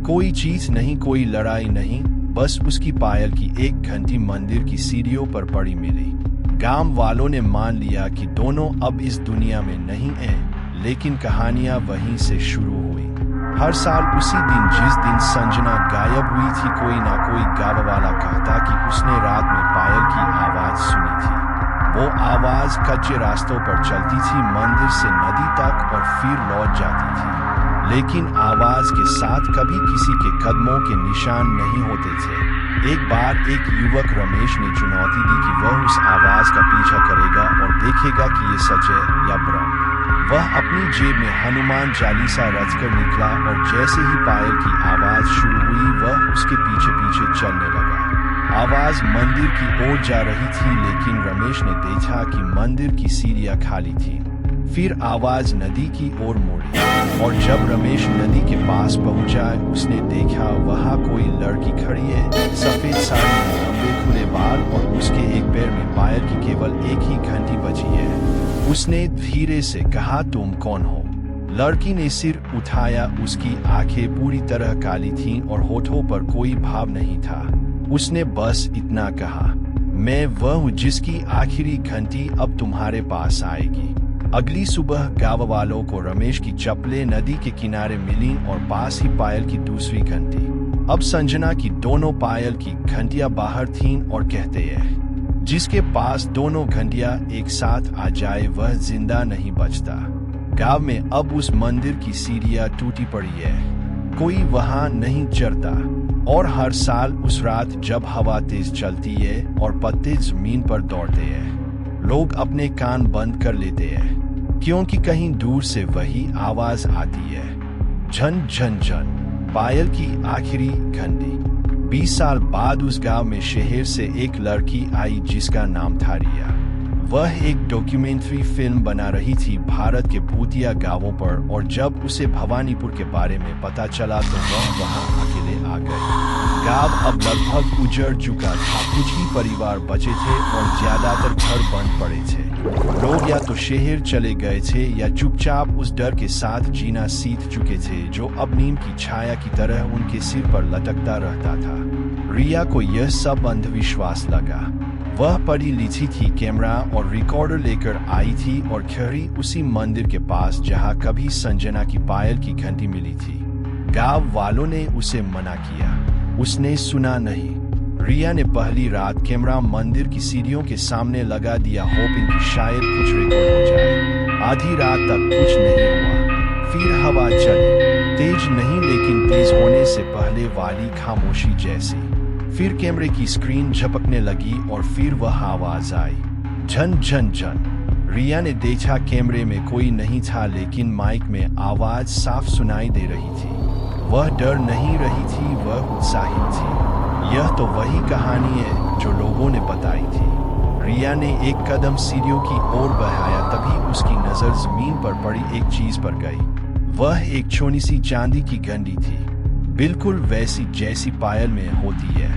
कोई चीज नहीं, कोई लड़ाई नहीं, बस उसकी पायल की एक घंटी मंदिर की सीढ़ियों पर पड़ी मिली। गांव वालों ने मान लिया कि दोनों अब इस दुनिया में नहीं हैं, लेकिन कहानियां वहीं से शुरू हुई। हर साल उसी दिन, जिस दिन संजना गायब हुई थी, कोई ना कोई गांव वाला कहता कि उसने रात में पायल की आवाज सुनी थी। वो आवाज कच्चे रास्तों पर चलती थी, मंदिर से नदी तक और फिर लौट जाती थी, लेकिन आवाज के साथ कभी किसी के कदमों के निशान नहीं होते थे। एक बार एक युवक रमेश ने चुनौती दी कि वह उस आवाज का पीछा करेगा और देखेगा कि ये सच है या भ्रम। वह अपनी जेब में हनुमान चालीसा रचकर निकला और जैसे ही पायल की आवाज शुरू हुई, वह उसके पीछे पीछे चलने लगा। आवाज मंदिर की ओर जा रही थी, लेकिन रमेश ने देखा कि मंदिर की सीढ़ियां खाली थी। फिर आवाज नदी की ओर मुड़ी, और जब रमेश नदी के पास पहुंचा, उसने देखा वहां कोई लड़की खड़ी है, सफेद साड़ी में लंबे खुले बाल, और उसके एक पैर में पायल की केवल एक ही घंटी बची है। उसने धीरे से कहा, तुम कौन हो? लड़की ने सिर उठाया, उसकी आंखें पूरी तरह काली थीं और होठों पर कोई भाव नहीं था। उसने बस इतना कहा, मैं वह हूँ जिसकी आखिरी घंटी अब तुम्हारे पास आएगी। अगली सुबह गांव वालों को रमेश की चप्पलें नदी के किनारे मिली और पास ही पायल की दूसरी घंटी। अब संजना की दोनों पायल की घंटियां बाहर थीं और कहते हैं जिसके पास दोनों घंटियां एक साथ आ जाए वह जिंदा नहीं बचता। गांव में अब उस मंदिर की सीढ़ियां टूटी पड़ी है, कोई वहां नहीं चढ़ता और हर साल उस रात जब हवा तेज चलती है और पत्ते जमीन पर दौड़ते हैं, लोग अपने कान बंद कर लेते हैं क्योंकि कहीं दूर से वही आवाज आती है, झन झन झन, पायल की आखिरी घंटी। 20 साल बाद उस गांव में शहर से एक लड़की आई जिसका नाम था रिया। वह एक डॉक्यूमेंट्री फिल्म बना रही थी भारत के भूतिया गांवों पर, और जब उसे भवानीपुर के बारे में पता चला तो वह वहां अकेले आ गई। गांव अब लगभग उजड़ चुका था, कुछ ही परिवार बचे थे और ज्यादातर घर बंद पड़े थे। लोग या तो शहर चले गए थे या चुपचाप उस डर के साथ जीना सीख चुके थे जो अब नीम की छाया की तरह उनके सिर पर लटकता रहता था। रिया को यह सब अंधविश्वास लगा। वह पढ़ी लिखी थी, कैमरा और रिकॉर्डर लेकर आई थी और खड़ी उसी मंदिर के पास जहां कभी संजना की पायल की घंटी मिली थी। गांव वालों ने उसे मना किया, उसने सुना नहीं। रिया ने पहली रात कैमरा मंदिर की सीढ़ियों के सामने लगा दिया, होपिंग कि शायद कुछ रिकॉर्ड हो जाए। आधी रात तक कुछ नहीं हुआ, फिर हवा चली, तेज नहीं लेकिन तेज होने से पहले वाली खामोशी जैसी। फिर कैमरे की स्क्रीन झपकने लगी और फिर वह आवाज आई, झन झन झन। रिया ने देखा कैमरे में कोई नहीं था लेकिन माइक में आवाज साफ सुनाई दे रही थी। वह डर नहीं रही थी, वह उत्साहित थी। यह तो वही कहानी है जो लोगों ने बताई थी। रिया ने एक कदम सीढ़ियों की ओर बढ़ाया, तभी उसकी नजर जमीन पर पड़ी एक चीज पर गई। वह एक छोटी सी चांदी की घंटी थी, बिल्कुल वैसी जैसी पायल में होती है।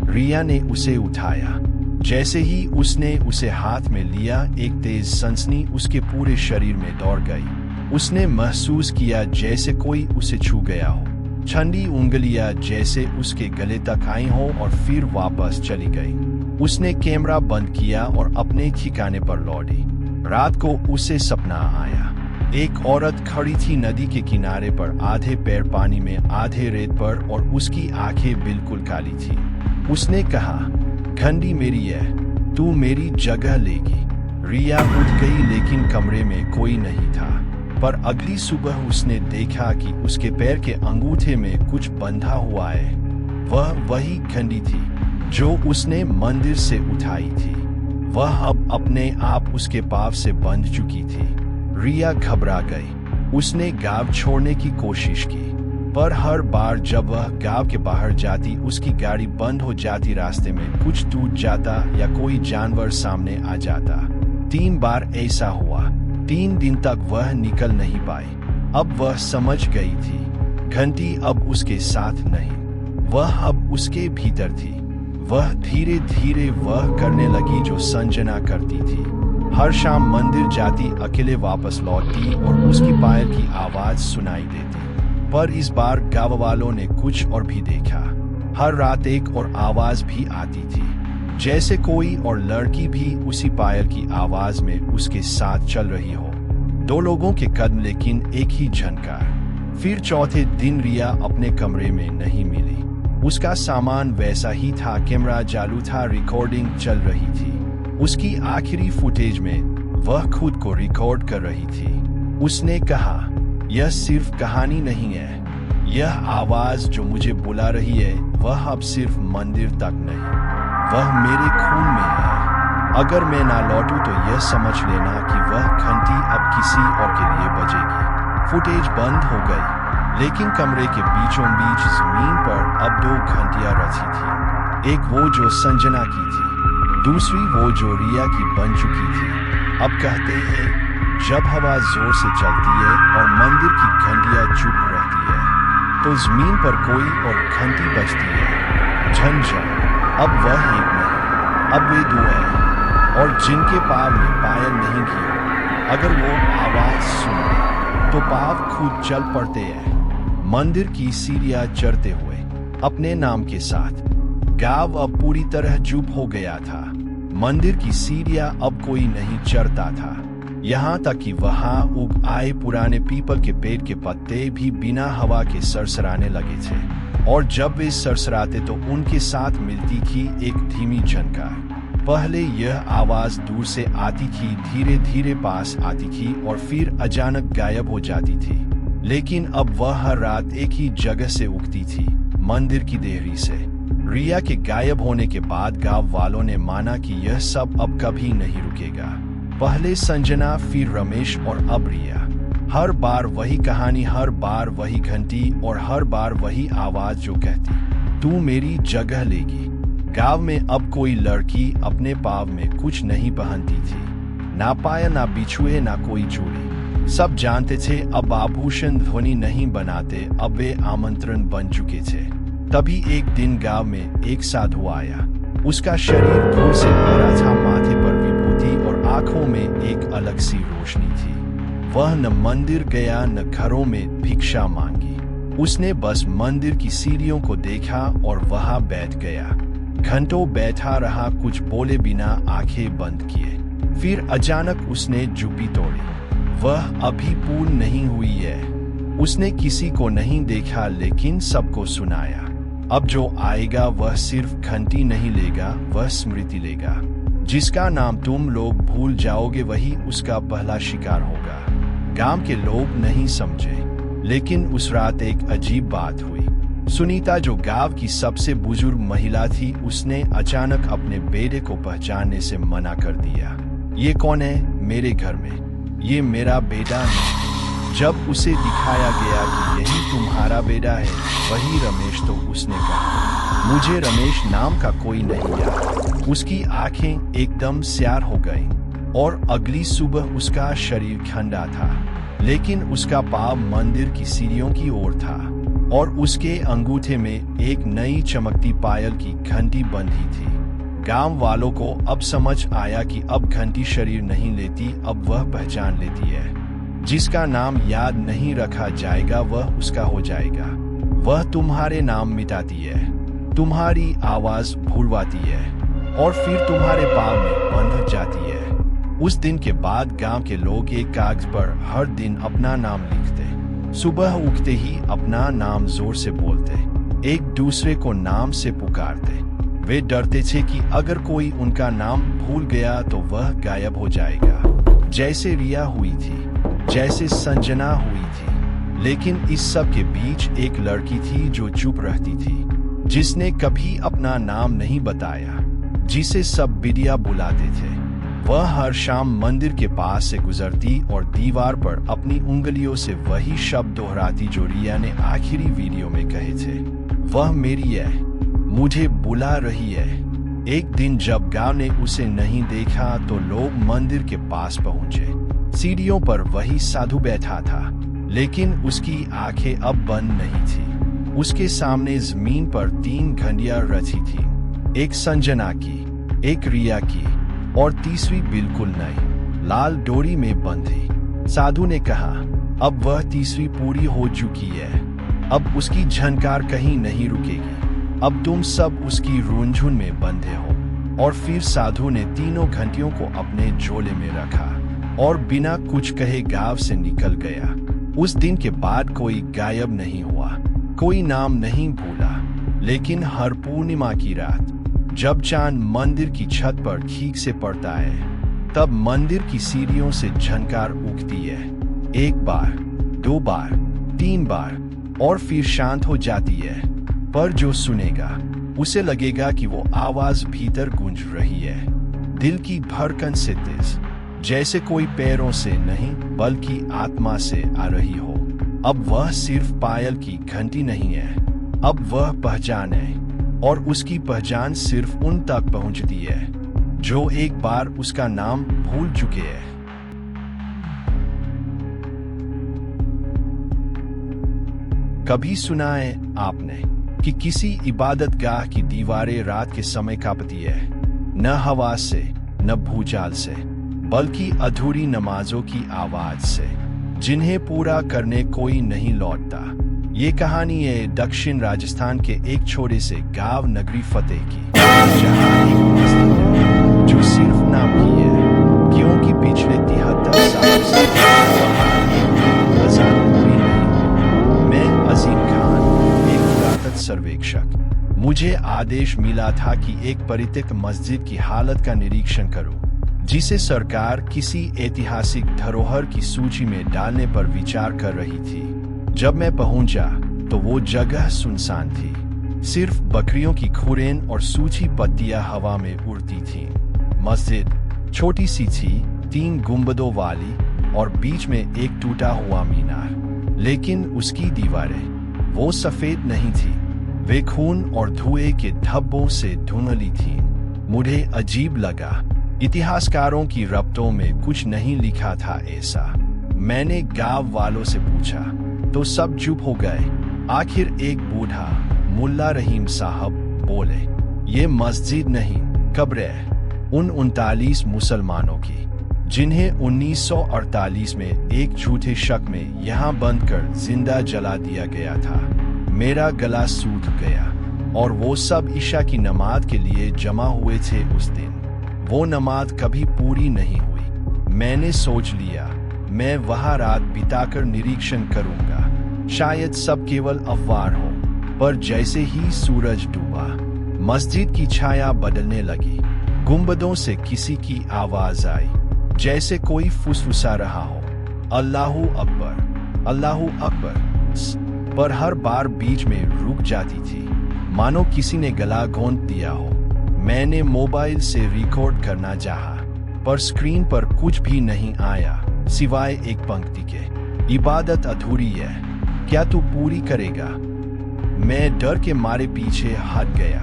रिया ने उसे उठाया। जैसे ही उसने उसे हाथ में लिया, एक तेज सनसनी उसके पूरे शरीर में दौड़ गई। उसने महसूस किया जैसे कोई उसे छू गया हो। ठंडी उंगलियां जैसे उसके गले तक आई हो और फिर वापस चली गई। उसने कैमरा बंद किया और अपने ठिकाने पर लौटी। रात को उसे सपना आया। एक औरत खड़ी थी नदी के किनारे पर, आधे पैर पानी में आधे रेत पर, और उसकी आंखें बिल्कुल काली थी। उसने कहा, घंटी मेरी है, तू मेरी जगह लेगी। रिया उठ गई लेकिन कमरे में कोई नहीं था। पर अगली सुबह उसने देखा कि उसके पैर के अंगूठे में कुछ बंधा हुआ है। वह वही घंटी थी जो उसने मंदिर से उठाई थी। वह अब अपने आप उसके पाव से बंध चुकी थी। रिया घबरा गई। उसने गांव छोड़ने की कोशिश की, पर हर बार जब वह गांव के बाहर जाती उसकी गाड़ी बंद हो जाती, रास्ते में कुछ टूट जाता या कोई जानवर सामने आ जाता। 3 बार ऐसा हुआ। 3 दिन तक वह निकल नहीं पाई। अब वह समझ गई थी, घंटी अब उसके साथ नहीं, वह अब उसके भीतर थी। वह धीरे धीरे वह करने लगी जो संजना करती थी। हर शाम मंदिर जाती, अकेले वापस लौटती और उसकी पायल की आवाज सुनाई देती। पर इस बार गांव वालों ने कुछ और भी देखा। हर रात एक और आवाज भी आती थी, जैसे कोई और लड़की भी उसी पायल की आवाज में उसके साथ चल रही हो। 2 लोगों के कदम लेकिन एक ही झनकार। फिर चौथे दिन रिया अपने कमरे में नहीं मिली। उसका सामान वैसा ही था, कैमरा चालू था, रिकॉर्डिंग चल रही थी। उसकी आखिरी फुटेज में वह खुद को रिकॉर्ड कर रही थी। उसने कहा, यह सिर्फ कहानी नहीं है, यह आवाज जो मुझे बुला रही है वह अब सिर्फ मंदिर तक नहीं, वह मेरे खून में है। अगर मैं ना लौटूं तो यह समझ लेना कि वह घंटी अब किसी और के लिए बजेगी। फुटेज बंद हो गई, लेकिन कमरे के बीचों बीच जमीन पर अब 2 घंटियां रखी थी। एक वो जो संजना की थी, दूसरी वो जो रिया की बन चुकी थी। अब कहते हैं, जब हवा जोर से चलती है और मंदिर की घंटियां चुप रहती है, तो जमीन पर कोई और घंटी बजती है, झन झन। अब वह एक नहीं, अब वे 2 हैं, और जिनके पाव में पायल नहीं की, अगर वो आवाज सुने तो पाव खुद चल पड़ते हैं, मंदिर की सीढ़ियां चढ़ते हुए, अपने नाम के साथ। गांव अब पूरी तरह चुप हो गया था। मंदिर की सीढ़ियां अब कोई नहीं चढ़ता था। यहाँ तक कि वहां उग आए पुराने पीपल के पेड़ के पत्ते भी बिना हवा के सरसराने लगे थे, और जब वे सरसराते तो उनके साथ मिलती थी एक धीमी झनकार। पहले यह आवाज दूर से आती थी, धीरे धीरे पास आती थी और फिर अचानक गायब हो जाती थी। लेकिन अब वह हर रात एक ही जगह से उगती थी, मंदिर की देहरी से। रिया के गायब होने के बाद गांव वालों ने माना कि यह सब अब कभी नहीं रुकेगा। पहले संजना, फिर रमेश और अब रिया। हर बार वही कहानी, हर बार वही घंटी और हर बार वही आवाज जो कहती, तू मेरी जगह लेगी। गांव में अब कोई लड़की अपने पाँव में कुछ नहीं पहनती थी, ना पाया, ना बिछुए, ना कोई चूड़ी। सब जानते थे अब आभूषण ध्वनि नहीं बनाते, अब वे आमंत्रण बन चुके थे। तभी एक दिन गांव में एक साधु आया। उसका शरीर धूल से भरा था, माथे पर विभूति और आंखों में एक अलग सी रोशनी थी। वह न मंदिर गया, न घरों में भिक्षा मांगी। उसने बस मंदिर की सीढ़ियों को देखा और वहां बैठ गया। घंटों बैठा रहा, कुछ बोले बिना आंखें बंद किए। फिर अचानक उसने चुप्पी तोड़ी। वह अभी पूर्ण नहीं हुई है। उसने किसी को नहीं देखा, लेकिन सबको सुनाया। अब जो आएगा वह सिर्फ घंटी नहीं लेगा, वह स्मृति लेगा। जिसका नाम तुम लोग भूल जाओगे वही उसका पहला शिकार होगा। गांव के लोग नहीं समझे, लेकिन उस रात एक अजीब बात हुई। सुनीता, जो गांव की सबसे बुजुर्ग महिला थी, उसने अचानक अपने बेटे को पहचानने से मना कर दिया। ये कौन है मेरे घर में? ये मेरा बेटा है। जब उसे दिखाया गया कि यही तुम्हारा बेटा है, वही रमेश, तो उसने कहा, मुझे रमेश नाम का कोई नहीं याद। उसकी आंखें एकदम स्यार हो गईं और अगली सुबह उसका शरीर ठंडा था, लेकिन उसका पाँव मंदिर की सीढ़ियों की ओर था और उसके अंगूठे में एक नई चमकती पायल की घंटी बंधी थी। गांव वालों को अब समझ आया कि अब घंटी शरीर नहीं लेती, अब वह पहचान लेती है। जिसका नाम याद नहीं रखा जाएगा वह उसका हो जाएगा। वह तुम्हारे नाम मिटाती है, तुम्हारी आवाज भूलवाती है और फिर तुम्हारे पाँव में बंध जाती है। उस दिन के बाद गांव के लोग एक कागज पर हर दिन अपना नाम लिखते। सुबह उठते ही अपना नाम जोर से बोलते, एक दूसरे को नाम से पुकारते। वे डरते थे कि अगर कोई उनका नाम भूल गया तो वह गायब हो जाएगा, जैसे रिया हुई थी, जैसे संजना हुई थी। लेकिन इस सब के बीच एक लड़की थी जो चुप रहती थी, जिसने कभी अपना नाम नहीं बताया, जिसे सब बिटिया बुलाते थे। वह हर शाम मंदिर के पास से गुजरती और दीवार पर अपनी उंगलियों से वही शब्द दोहराती जो रिया ने आखिरी वीडियो में कहे थे, वह मेरी है, मुझे बुला रही है। एक दिन जब गांव ने उसे नहीं देखा तो लोग मंदिर के पास पहुंचे। सीढ़ियों पर वही साधु बैठा था, लेकिन उसकी आंखें अब बंद नहीं थी। उसके सामने जमीन पर 3 घंटियां रखी थी, एक संजना की, एक रिया की और तीसरी बिल्कुल नई, लाल डोरी में बंधी। साधु ने कहा, अब वह तीसरी पूरी हो चुकी है, अब उसकी झनकार कहीं नहीं रुकेगी, अब तुम सब उसकी रूंझुन में बंधे हो। और फिर साधु ने तीनों घंटियों को अपने झोले में रखा और बिना कुछ कहे गांव से निकल गया। उस दिन के बाद कोई गायब नहीं हुआ, कोई नाम नहीं भूला, लेकिन हर पूर्णिमा की रात जब चांद मंदिर की छत पर ठीक से पड़ता है, तब मंदिर की सीढ़ियों से झनकार उठती है। 1 बार, 2 बार, 3 बार और फिर शांत हो जाती है। पर जो सुनेगा उसे लगेगा कि वो आवाज भीतर गूंज रही है, दिल की धड़कन से तेज, जैसे कोई पैरों से नहीं बल्कि आत्मा से आ रही हो। अब वह सिर्फ पायल की घंटी नहीं है, अब वह पहचान है, और उसकी पहचान सिर्फ उन तक पहुंचती है जो एक बार उसका नाम भूल चुके हैं। कभी सुना है आपने कि किसी इबादतगाह की दीवारें रात के समय कांपती है, न हवा से, न भूचाल से, बल्कि अधूरी नमाजों की आवाज से, जिन्हें पूरा करने कोई नहीं लौटता। ये कहानी है दक्षिण राजस्थान के एक छोटे से गांव नगरी फतेह की, जहां एक जो सिर्फ नाम की है, क्योंकि पिछले 73 साल से वहाँ एक अजान पूरी नहीं हुई। मैं अजीम खान, एक पुरातत्व सर्वेक्षक। मुझे आदेश मिला था कि एक परित्यक्त मस्जिद की हालत का निरीक्षण करूं, जिसे सरकार किसी ऐतिहासिक धरोहर की सूची में डालने पर विचार कर रही थी। जब मैं पहुंचा तो वो जगह सुनसान थी। सिर्फ बकरियों की खुरेन और सूखी पत्तियां हवा में उड़ती थीं। मस्जिद छोटी सी थी, 3 गुंबदों वाली, और बीच में एक टूटा हुआ मीनार। लेकिन उसकी दीवारें वो सफेद नहीं थी, वे खून और धुएं के धब्बों से धुंधली थीं। मुझे अजीब लगा, इतिहासकारों की रपटों में कुछ नहीं लिखा था ऐसा। मैंने गांव वालों से पूछा तो सब चुप हो गए। आखिर एक बूढ़ा मुल्ला रहीम साहब बोले, ये मस्जिद नहीं, कब्र है उन 39 मुसलमानों की, जिन्हें 1948 में एक झूठे शक में यहाँ बंद कर जिंदा जला दिया गया था। मेरा गला सूख गया, और वो सब ईशा की नमाज के लिए जमा हुए थे उस दिन। वो नमाज कभी पूरी नहीं हुई। मैंने सोच लिया मैं वहां रात बिताकर निरीक्षण करूंगा, शायद सब केवल अफवाह हो। पर जैसे ही सूरज डूबा, मस्जिद की छाया बदलने लगी। गुंबदों से किसी की आवाज आई, जैसे कोई फुसफुसा रहा हो, अल्लाहू अकबर, अल्लाहू अकबर, पर हर बार बीच में रुक जाती थी, मानो किसी ने गला घोंट दिया हो। मैंने मोबाइल से रिकॉर्ड करना चाहा, पर स्क्रीन पर कुछ भी नहीं आया सिवाय एक पंक्ति के, इबादत अधूरी है, क्या तू पूरी करेगा? मैं डर के मारे पीछे हट गया,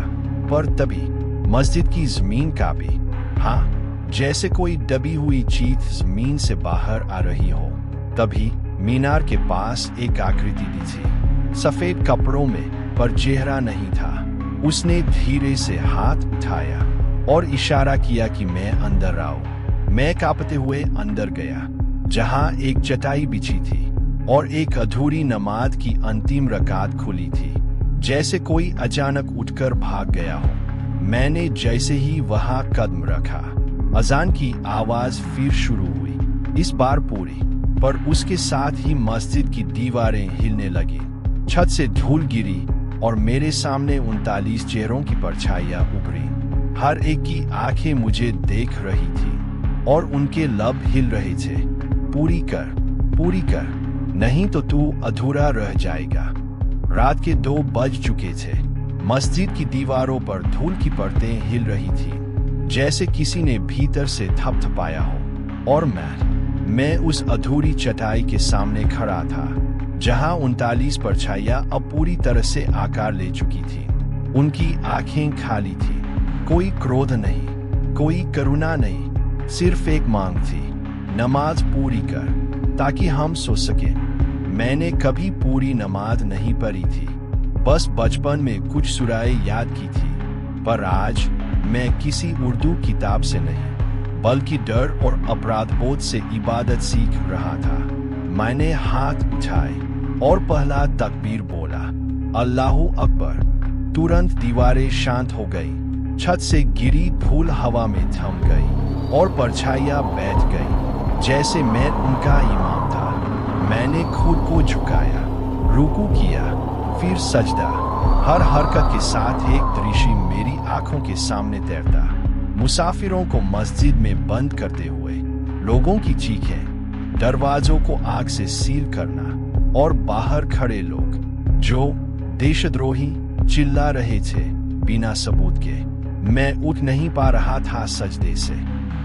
पर तभी मस्जिद की जमीन कांपी। हाँ, जैसे कोई दबी हुई चीज जमीन से बाहर आ रही हो। तभी मीनार के पास एक आकृति दिखी, सफेद कपड़ों में, पर चेहरा नहीं था। उसने धीरे से हाथ उठाया और इशारा किया कि मैं अंदर आऊं। मैं कांपते हुए अंदर गया, जहां एक चटाई बिछी थी और एक अधूरी नमाज की अंतिम रकात खुली थी, जैसे कोई अचानक उठकर भाग गया हो। मैंने जैसे ही वहां कदम रखा, अजान की आवाज फिर शुरू हुई, इस बार पूरी, पर उसके साथ ही मस्जिद की दीवारें हिलने लगी। छत से धूल गिरी और मेरे सामने 39 चेहरों की परछाइयां उभरी। हर एक की आंखें मुझे देख रही थी और उनके लब हिल रहे थे। पूरी कर, पूरी कर, नहीं तो तू अधूरा रह जाएगा। रात के 2 बज चुके थे। मस्जिद की दीवारों पर धूल की परतें हिल रही थी, जैसे किसी ने भीतर से थपथपाया हो। और मैं उस अधूरी चटाई के सामने खड़ा था, जहां 39 परछाइयां अब पूरी तरह से आकार ले चुकी थी। उनकी आंखें खाली थी, कोई क्रोध नहीं, कोई करुणा नहीं, सिर्फ एक मांग थी, नमाज पूरी कर ताकि हम सो सके। मैंने कभी पूरी नमाज नहीं पढ़ी थी, बस बचपन में कुछ सूराएं याद की थी। पर आज मैं किसी उर्दू किताब से नहीं, बल्कि डर और अपराध बोध से इबादत सीख रहा था। मैंने हाथ उठाए और पहला तकबीर बोला, अल्लाहू अकबर। तुरंत दीवारें शांत हो गई, छत से गिरी धूल हवा में थम गई और परछाइयां बैठ गई, जैसे मैं उनका इमाम था। मैंने खुद को झुकाया, रुकू किया, फिर सजदा। हर हरकत के साथ एक दृश्य मेरी आंखों के सामने तैरता, मुसाफिरों को मस्जिद में बंद करते हुए, लोगों की चीखें, दरवाजों को आग से सील करना, और बाहर खड़े लोग जो देशद्रोही चिल्ला रहे थे बिना सबूत के। मैं उठ नहीं पा रहा था सजदे से,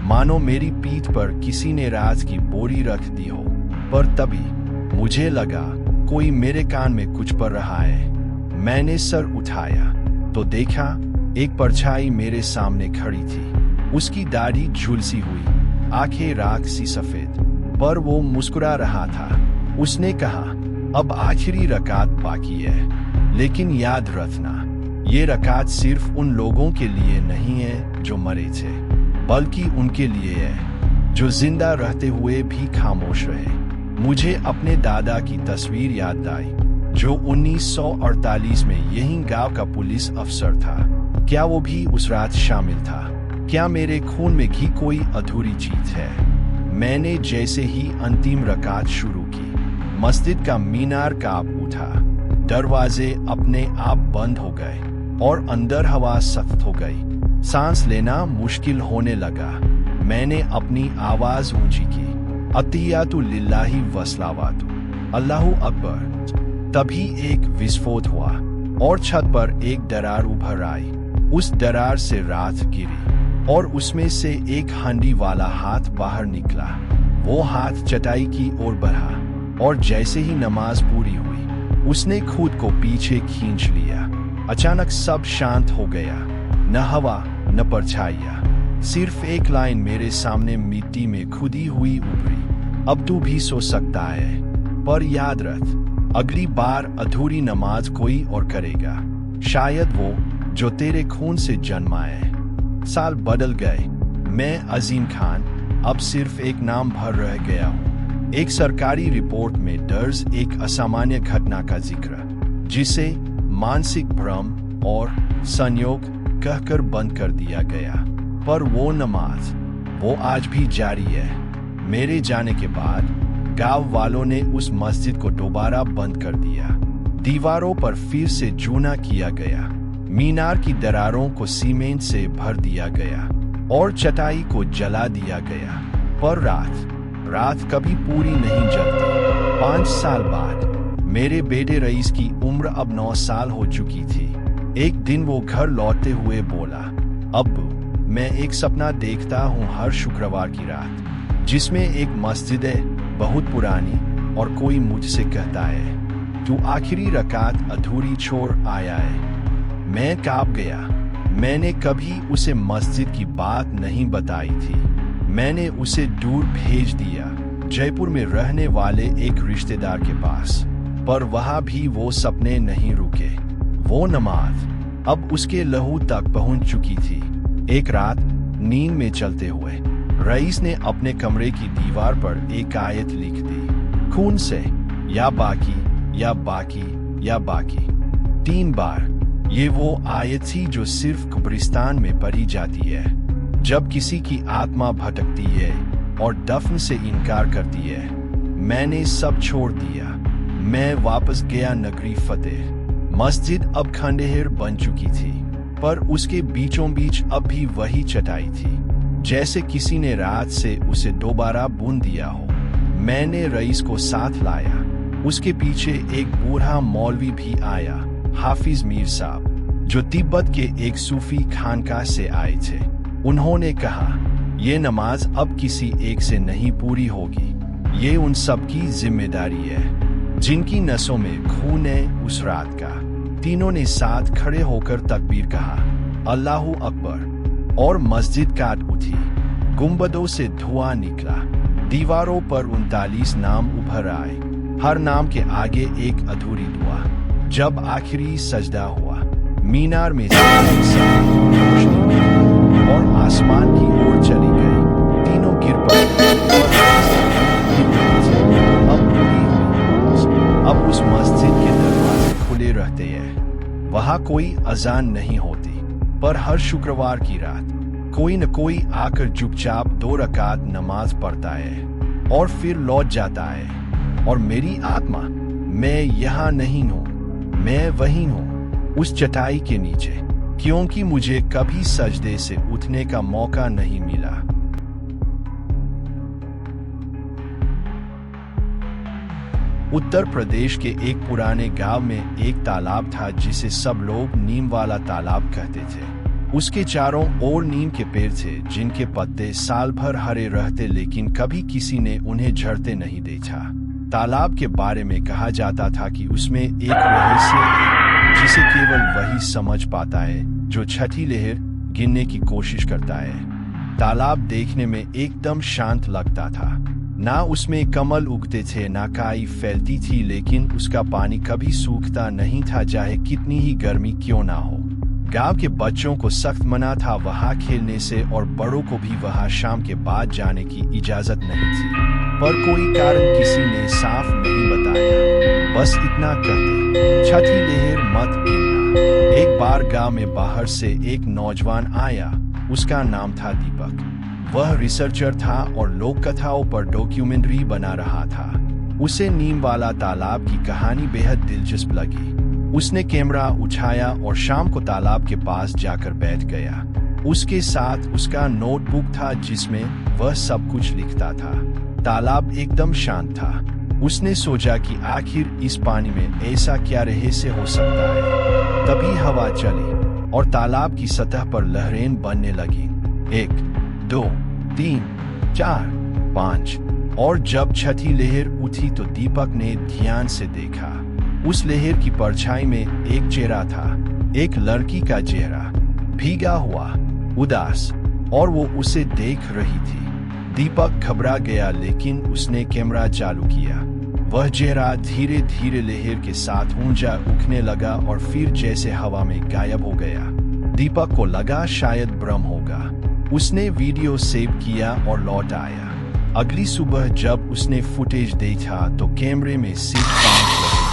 मानो मेरी पीठ पर किसी ने राज की बोरी रख दी हो। पर तभी मुझे लगा कोई मेरे कान में कुछ पढ़ रहा है। मैंने सर उठाया तो देखा एक परछाई मेरे सामने खड़ी थी। उसकी दाढ़ी झुलसी हुई, आंखें राख सी सफेद, पर वो मुस्कुरा रहा था। उसने कहा, अब आखिरी रकात बाकी है, लेकिन याद रखना, ये रकात सिर्फ उन लोगों के लिए नहीं है जो मरे थे, बल्कि उनके लिए है जो जिंदा रहते हुए भी खामोश रहे। मुझे अपने दादा की तस्वीर याद आई, जो 1948 में यही गांव का पुलिस अफसर था। क्या वो भी उस रात शामिल था? क्या मेरे खून में घी कोई अधूरी चीज है? मैंने जैसे ही अंतिम रकात शुरू की, मस्जिद का मीनार कांप उठा, दरवाजे अपने आप बंद हो गए और अंदर हवा सख्त हो गई। सांस लेना मुश्किल होने लगा। मैंने अपनी आवाज ऊंची की, अतियातु लिल्लाहि वस्लावातु, अल्लाहु अकबर। तभी एक विस्फोट हुआ और छत पर एक दरार उभर आई। उस दरार से राख गिरी और उसमें से एक हंडी वाला हाथ बाहर निकला। वो हाथ चटाई की ओर बढ़ा और जैसे ही नमाज पूरी हुई, उसने खुद को पीछे खींच लिया। अचानक सब शांत हो गया, न हवा न परछाइयां, सिर्फ एक लाइन मेरे सामने मिट्टी में खुदी हुई उभरी, अब तू भी सो सकता है, पर याद रख, अगली बार अधूरी नमाज कोई और करेगा, शायद वो जो तेरे खून से जन्मा है। साल बदल गए। मैं अजीम खान अब सिर्फ एक नाम भर रह गया हूँ। एक सरकारी रिपोर्ट में दर्ज एक असामान्य घटना का जिक्र, जिसे मानसिक भ्रम और संयोग कहकर बंद कर दिया गया, पर वो नमाज, वो आज भी जारी है। मेरे जाने के बाद गांव वालों ने उस मस्जिद को दोबारा बंद कर दिया। दीवारों पर फिर से चूना किया गया, मीनार की दरारों को सीमेंट से भर दिया गया और चटाई को जला दिया गया। पर रात कभी पूरी नहीं जलती। 5 साल बाद मेरे बेटे रईस की उम्र अब 9 साल हो चुकी थी। एक दिन वो घर लौटते हुए बोला, अब्बू, मैं एक सपना देखता हूँ हर शुक्रवार की रात, जिसमें एक मस्जिद है, बहुत पुरानी, और कोई मुझसे कहता है, तू आखिरी रकात अधूरी छोड़ आया है। मैं कांप गया। मैंने कभी उसे मस्जिद की बात नहीं बताई थी। मैंने उसे दूर भेज दिया, जयपुर में रहने वाले एक रिश्तेदार के पास, पर वहां भी वो सपने नहीं रुके। वो नमाज अब उसके लहू तक पहुंच चुकी थी। एक रात नींद में चलते हुए रईस ने अपने कमरे की दीवार पर एक आयत लिख दी, खून से या बाकी या बाकी या बाकी, 3 बार। ये वो आयत थी जो सिर्फ कब्रिस्तान में पढ़ी जाती है, जब किसी की आत्मा भटकती है और दफन से इनकार करती है। मैंने सब छोड़ दिया। मैं वापस गया नगरी फतेह। मस्जिद अब खंडहर बन चुकी थी, पर उसके बीचों बीच अब भी वही चटाई थी, जैसे किसी ने रात से उसे दोबारा बुन दिया हो। मैंने रईस को साथ लाया। उसके पीछे एक बूढ़ा मौलवी भी आया, हाफिज मीर साहब, जो तिब्बत के एक सूफी खानका से आए थे। उन्होंने कहा, ये नमाज अब किसी एक से नहीं पूरी होगी, ये उन सब की जिम्मेदारी है जिनकी नसों में खून है उस रात का। तीनों ने साथ खड़े होकर तकबीर कहा, अल्लाहु अकबर, और मस्जिद काट उठी। गुंबदों से धुआं निकला। दीवारों पर 39 नाम उभर आए, हर नाम के आगे एक अधूरी दुआ। जब आखिरी सजदा हुआ, मीनार में से रोशनी निकली और आसमान की ओर चली गई। तीनों गिर पड़े और अब पूरी हुई। अब उस मस्जिद के दरवाजे खुले रहते हैं। वहां कोई अजान नहीं होती, पर हर शुक्रवार की रात कोई न कोई आकर चुपचाप 2 रकात नमाज पढ़ता है और फिर लौट जाता है। और मेरी आत्मा, मैं यहाँ नहीं हूँ, मैं वहीं हूँ, उस चटाई के नीचे, क्योंकि मुझे कभी सजदे से उठने का मौका नहीं मिला। उत्तर प्रदेश के एक पुराने गांव में एक तालाब था जिसे सब लोग नीम वाला तालाब कहते थे। उसके चारों ओर नीम के पेड़ थे जिनके पत्ते साल भर हरे रहते, लेकिन कभी किसी ने उन्हें झड़ते नहीं देखा। तालाब के बारे में कहा जाता था कि उसमें एक रहस्य है जिसे केवल वही समझ पाता है जो छठी लहर गिनने की कोशिश करता है। तालाब देखने में एकदम शांत लगता था। ना उसमें कमल उगते थे, ना काई फैलती थी, लेकिन उसका पानी कभी सूखता नहीं था, चाहे कितनी ही गर्मी क्यों ना हो। गांव के बच्चों को सख्त मना था वहां खेलने से, और बड़ों को भी वहां शाम के बाद जाने की इजाजत नहीं थी। पर कोई कारण किसी ने साफ नहीं बताया, बस इतना कहते, छठी लहर मत गिनना। एक बार गांव में बाहर से एक नौजवान आया। उसका नाम था दीपक। वह रिसर्चर था और लोक कथाओं पर डॉक्यूमेंट्री बना रहा था। उसे नीम वाला तालाब की कहानी बेहद दिलचस्प लगी। उसने कैमरा उठाया और शाम को तालाब के पास जाकर बैठ गया। उसके साथ उसका नोटबुक था जिसमें वह सब कुछ लिखता था। तालाब एकदम शांत था। उसने सोचा कि आखिर इस पानी में ऐसा क्या रहस्य हो सकता है। तभी हवा चली और तालाब की सतह पर लहरें बनने लगी। 1, 2, 3, 4, 5 और जब छठी लहर उठी तो दीपक ने ध्यान से देखा। उस लहर की परछाई में एक चेहरा था, एक लड़की का चेहरा, भीगा हुआ, उदास, और वो उसे देख रही थी। दीपक घबरा गया लेकिन उसने कैमरा चालू किया। वह चेहरा धीरे धीरे लहर के साथ ऊंचा उठने लगा और फिर जैसे हवा में गायब हो गया। दीपक को लगा शायद भ्रम होगा। उसने वीडियो सेव किया और लौट आया। अगली सुबह जब उसने फुटेज देखा तो कैमरे में सिर्फ 5 लगे।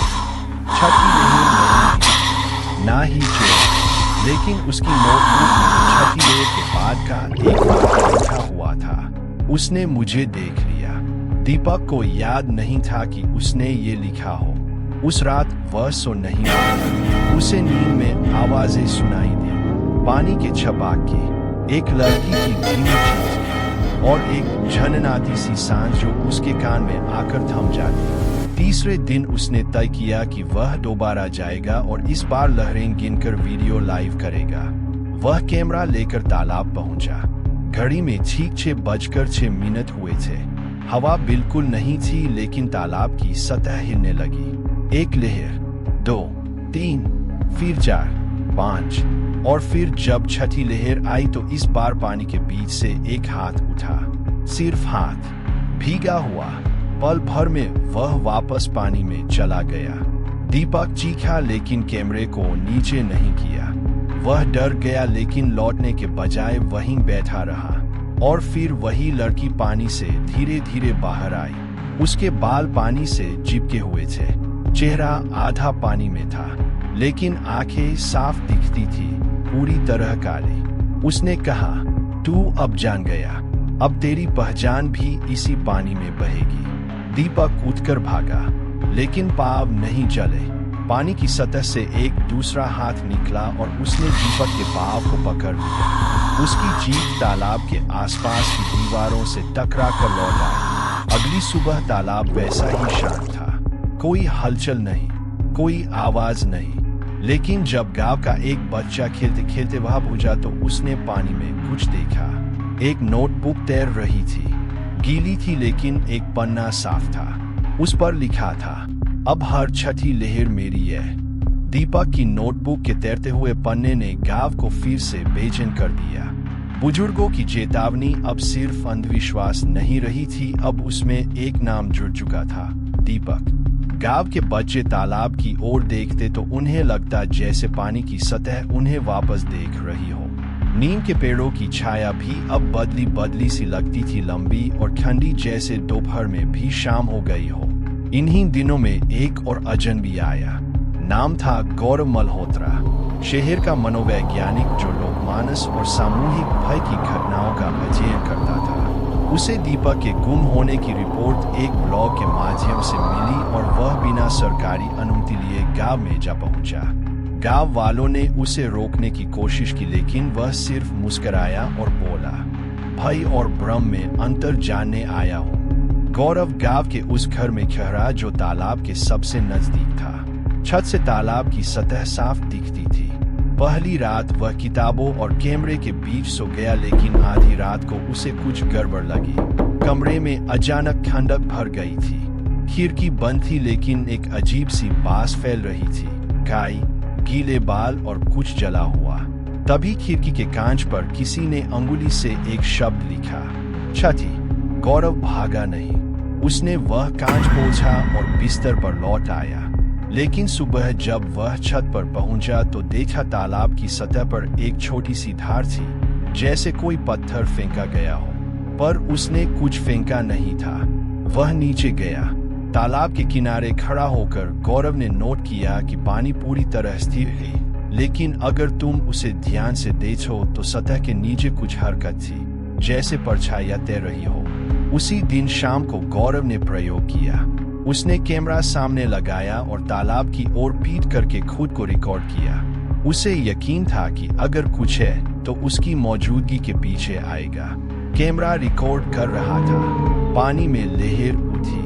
छठी लहर नहीं थी, ना ही चेहरा, लेकिन उसकी नोटबुक में छठी लहर के बाद का एक वाक्य लिखा हुआ था, उसने मुझे देख लिया। दीपक को याद नहीं था कि उसने ये लिखा हो। उस रात वह सो नहीं पाया। उसे नींद में आवाजें सुनाई दी, पानी के छपाक की, एक लड़की की धीमी चीख और एक झननाती सी सांस जो उसके कान में आकर थम जाती। तीसरे दिन उसने तय किया कि वह दोबारा जाएगा और इस बार लहरें गिनकर वीडियो लाइव करेगा। वह कैमरा लेकर तालाब पहुंचा। घड़ी में ठीक 6:06 हुए थे। हवा बिल्कुल नहीं थी लेकिन तालाब की सतह हिलने लगी। एक लहर, 2, 3, फिर 4, 5 और फिर जब छठी लहर आई तो इस बार पानी के बीच से एक हाथ उठा, सिर्फ हाथ, भीगा हुआ। पल भर में वह वापस पानी में चला गया। दीपक चीखा लेकिन कैमरे को नीचे नहीं किया। वह डर गया लेकिन लौटने के बजाय वहीं बैठा रहा। और फिर वही लड़की पानी से धीरे धीरे बाहर आई। उसके बाल पानी से चिपके हुए थे, चेहरा आधा पानी में था, लेकिन आंखें साफ दिखती थी, पूरी तरह काली। उसने कहा, तू अब जान गया, अब तेरी पहचान भी इसी पानी में बहेगी। दीपक उठकर भागा, लेकिन पाँव नहीं चले। पानी की सतह से एक दूसरा हाथ निकला और उसने दीपक के पाँव को पकड़ लिया। उसकी जीभ तालाब के आसपास की दीवारों से टकरा कर लौट आई। अगली सुबह तालाब वैसा ही शांत था, कोई हलचल नहीं, कोई आवाज नहीं। लेकिन जब गांव का एक बच्चा खेलते खेलते वहां पहुंचा तो उसने पानी में कुछ देखा। एक नोटबुक तैर रही थी, गीली थी लेकिन एक पन्ना साफ था। उस पर लिखा था, अब हर छठी लहर मेरी है। दीपक की नोटबुक के तैरते हुए पन्ने ने गांव को फिर से बेचैन कर दिया। बुजुर्गों की चेतावनी अब सिर्फ अंधविश्वास नहीं रही थी, अब उसमें एक नाम जुड़ चुका था, दीपक। गांव के बच्चे तालाब की ओर देखते तो उन्हें लगता जैसे पानी की सतह उन्हें वापस देख रही हो। नीम के पेड़ों की छाया भी अब बदली बदली सी लगती थी, लंबी और ठंडी, जैसे दोपहर में भी शाम हो गई हो। इन्हीं दिनों में एक और अजनबी आया। नाम था गौरव मल्होत्रा, शहर का मनोवैज्ञानिक जो लोकमानस और सामूहिक भय की घटनाओं का अध्ययन करता था। उसे दीपक के गुम होने की रिपोर्ट एक ब्लॉग के माध्यम से मिली और वह बिना सरकारी अनुमति लिए गांव में जा पहुंचा। गांव वालों ने उसे रोकने की कोशिश की लेकिन वह सिर्फ मुस्कुराया और बोला, भय और भ्रम में अंतर जानने आया हूँ। गौरव गांव के उस घर में ठहरा जो तालाब के सबसे नजदीक था। छत से तालाब की सतह साफ दिखती थी। पहली रात वह किताबों और कैमरे के बीच सो गया लेकिन आधी रात को उसे कुछ गड़बड़ लगी। कमरे में अचानक ठंडक भर गई थी। खिड़की बंद थी लेकिन एक अजीब सी बास फैल रही थी, काई, गीले बाल और कुछ जला हुआ। तभी खिड़की के कांच पर किसी ने अंगुली से एक शब्द लिखा, छठी। गौरव भागा नहीं, उसने वह कांच पोंछा और बिस्तर पर लौट आया। लेकिन सुबह जब वह छत पर पहुंचा तो देखा तालाब की सतह पर एक छोटी सी धार थी, जैसे कोई पत्थर फेंका गया हो, पर उसने कुछ फेंका नहीं था। वह नीचे गया। तालाब के किनारे खड़ा होकर गौरव ने नोट किया कि पानी पूरी तरह स्थिर है, लेकिन अगर तुम उसे ध्यान से देखो तो सतह के नीचे कुछ हरकत थी, जैसे परछाइयां तैर रही हो। उसी दिन शाम को गौरव ने प्रयोग किया। उसने कैमरा सामने लगाया और तालाब की ओर पीट करके खुद को रिकॉर्ड किया। उसे यकीन था कि अगर कुछ है तो उसकी मौजूदगी के पीछे आएगा। कैमरा रिकॉर्ड कर रहा था। पानी में लहर उठी।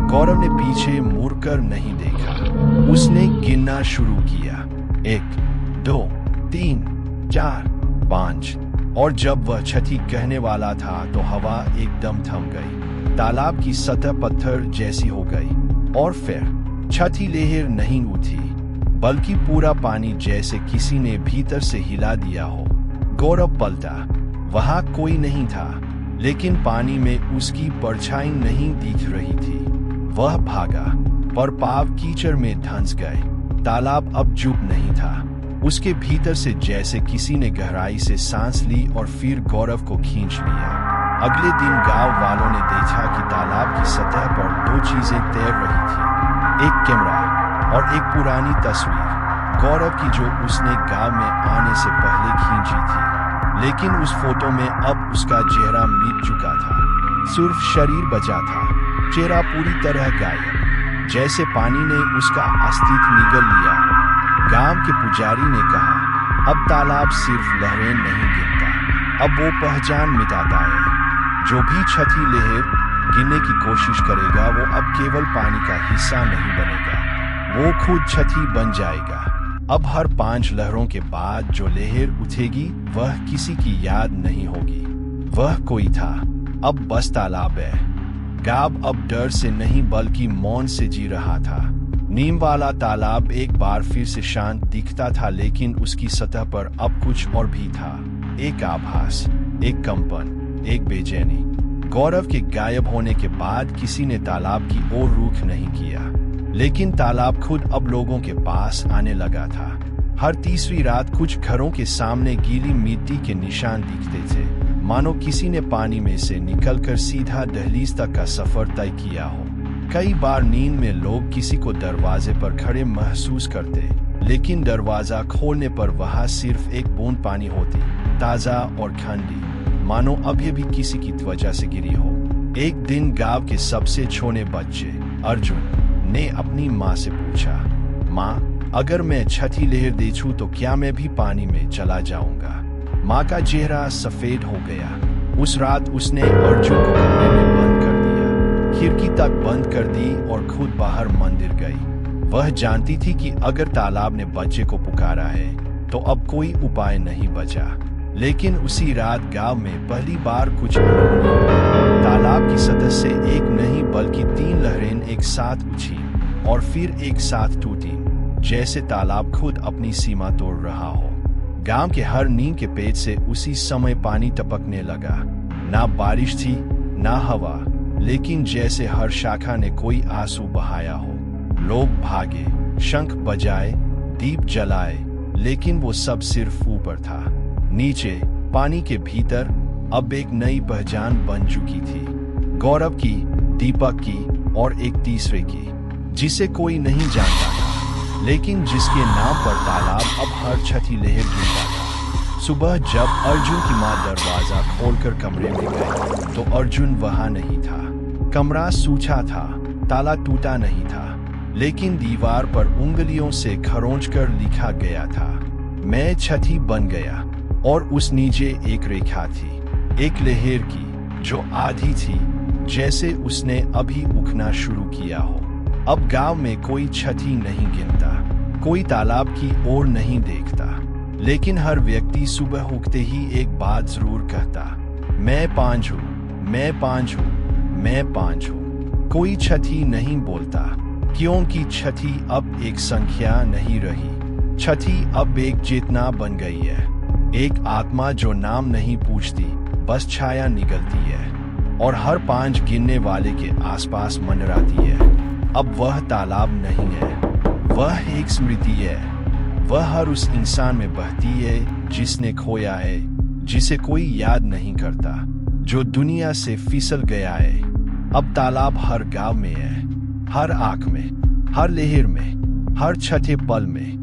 गौरव ने पीछे मुड़कर नहीं देखा। उसने गिनना शुरू किया, 1, 2, 3, 4, 5, और जब वह छठी कहने वाला था तो हवा एकदम थम गई। तालाब की सतह पत्थर जैसी हो गई और फिर छठी लहर नहीं उठी, बल्कि पूरा पानी जैसे किसी ने भीतर से हिला दिया हो। गौरव पलटा। वहां कोई नहीं था, लेकिन पानी में उसकी परछाई नहीं दिख रही थी। वह भागा, पर पाव कीचड़ में धंस गए। तालाब अब चुप नहीं था। उसके भीतर से जैसे किसी ने गहराई से सांस ली और फिर गौरव को खींच लिया। अगले दिन गांव वालों ने देखा कि तालाब की सतह पर 2 चीजें तैर रही थी, एक कैमरा और एक पुरानी तस्वीर गौरव की, जो उसने गांव में आने से पहले खींची थी। लेकिन उस फोटो में अब उसका चेहरा मिट चुका था। सिर्फ शरीर बचा था, चेहरा पूरी तरह गायब, जैसे पानी ने उसका अस्तित्व निगल लिया हो। गांव के पुजारी ने कहा, अब तालाब सिर्फ लहरें नहीं गिनता, अब वो पहचान मिटाता है। जो भी छठी लहर गिनने की कोशिश करेगा वो अब केवल पानी का हिस्सा नहीं बनेगा, वो खुद छठी बन जाएगा। अब हर 5 लहरों के बाद जो लहर उठेगी वह किसी की याद नहीं होगी, वह कोई था, अब बस तालाब है। गांव अब डर से नहीं बल्कि मौन से जी रहा था। नीम वाला तालाब एक बार फिर से शांत दिखता था, लेकिन उसकी सतह पर अब कुछ और भी था। एक आभास, एक कंपन, एक बेचैनी। गौरव के गायब होने के बाद किसी ने तालाब की ओर रुख नहीं किया, लेकिन तालाब खुद अब लोगों के पास आने लगा था। हर तीसरी रात कुछ घरों के सामने गीली मिट्टी के निशान दिखते थे, मानो किसी ने पानी में से निकलकर सीधा दहलीज तक का सफर तय किया हो। कई बार नींद में लोग किसी को दरवाजे पर खड़े महसूस करते, लेकिन दरवाजा खोलने पर वहां सिर्फ एक बूंद पानी होती, ताजा और ठंडी, मानो अभी भी किसी की त्वचा से गिरी हो। एक दिन गांव के सबसे छोटे बच्चे अर्जुन ने अपनी माँ से पूछा, माँ, अगर मैं छठी लहर देखूं तो क्या मैं भी पानी में चला जाऊंगा? माँ का चेहरा सफेद हो गया। उस रात उसने अर्जुन को कमरे में बंद कर दिया, खिड़की तक बंद कर दी और खुद बाहर मंदिर गई। वह जानती थी कि अगर तालाब ने बच्चे को पुकारा है तो अब कोई उपाय नहीं बचा। लेकिन उसी रात गांव में पहली बार कुछ अनहोनी हुई। तालाब की सतह से एक नहीं बल्कि 3 लहरें एक साथ उठी और फिर एक साथ टूटी, जैसे तालाब खुद अपनी सीमा तोड़ रहा हो। गांव के हर नींव के पेट से उसी समय पानी टपकने लगा। ना बारिश थी, ना हवा, लेकिन जैसे हर शाखा ने कोई आंसू बहाया हो। लोग भागे, शंख बजाए, दीप जलाए, लेकिन वो सब सिर्फ ऊपर था। नीचे पानी के भीतर अब एक नई पहचान बन चुकी थी, गौरव की, दीपक की और एक तीसरे की, जिसे कोई नहीं जानता था, लेकिन जिसके नाम पर तालाब अब हर छठी लहर गिनता था। सुबह जब अर्जुन की माँ दरवाजा खोलकर कमरे में गई तो अर्जुन वहां नहीं था। कमरा सूखा था, ताला टूटा नहीं था, लेकिन दीवार पर उंगलियों से खरोंचकर लिखा गया था, मैं छठी बन गया। और उस नीचे एक रेखा थी, एक लहर की, जो आधी थी, जैसे उसने अभी उठना शुरू किया हो। अब गांव में कोई छठी नहीं गिनता, कोई तालाब की ओर नहीं देखता, लेकिन हर व्यक्ति सुबह उठते ही एक बात जरूर कहता, मैं 5 हूँ, मैं 5 हूँ, मैं 5 हूँ। कोई छठी नहीं बोलता, क्योंकि छठी अब एक संख्या नहीं रही। छठी अब एक चेतना बन गई है, एक आत्मा जो नाम नहीं पूछती, बस छाया निकलती है और हर 5 गिनने वाले के आसपास मंडराती है। अब वह तालाब नहीं है, वह एक स्मृति है। वह हर उस इंसान में बहती है जिसने खोया है, जिसे कोई याद नहीं करता, जो दुनिया से फिसल गया है। अब तालाब हर गांव में है, हर आंख में, हर लहर में, हर छठे पल में।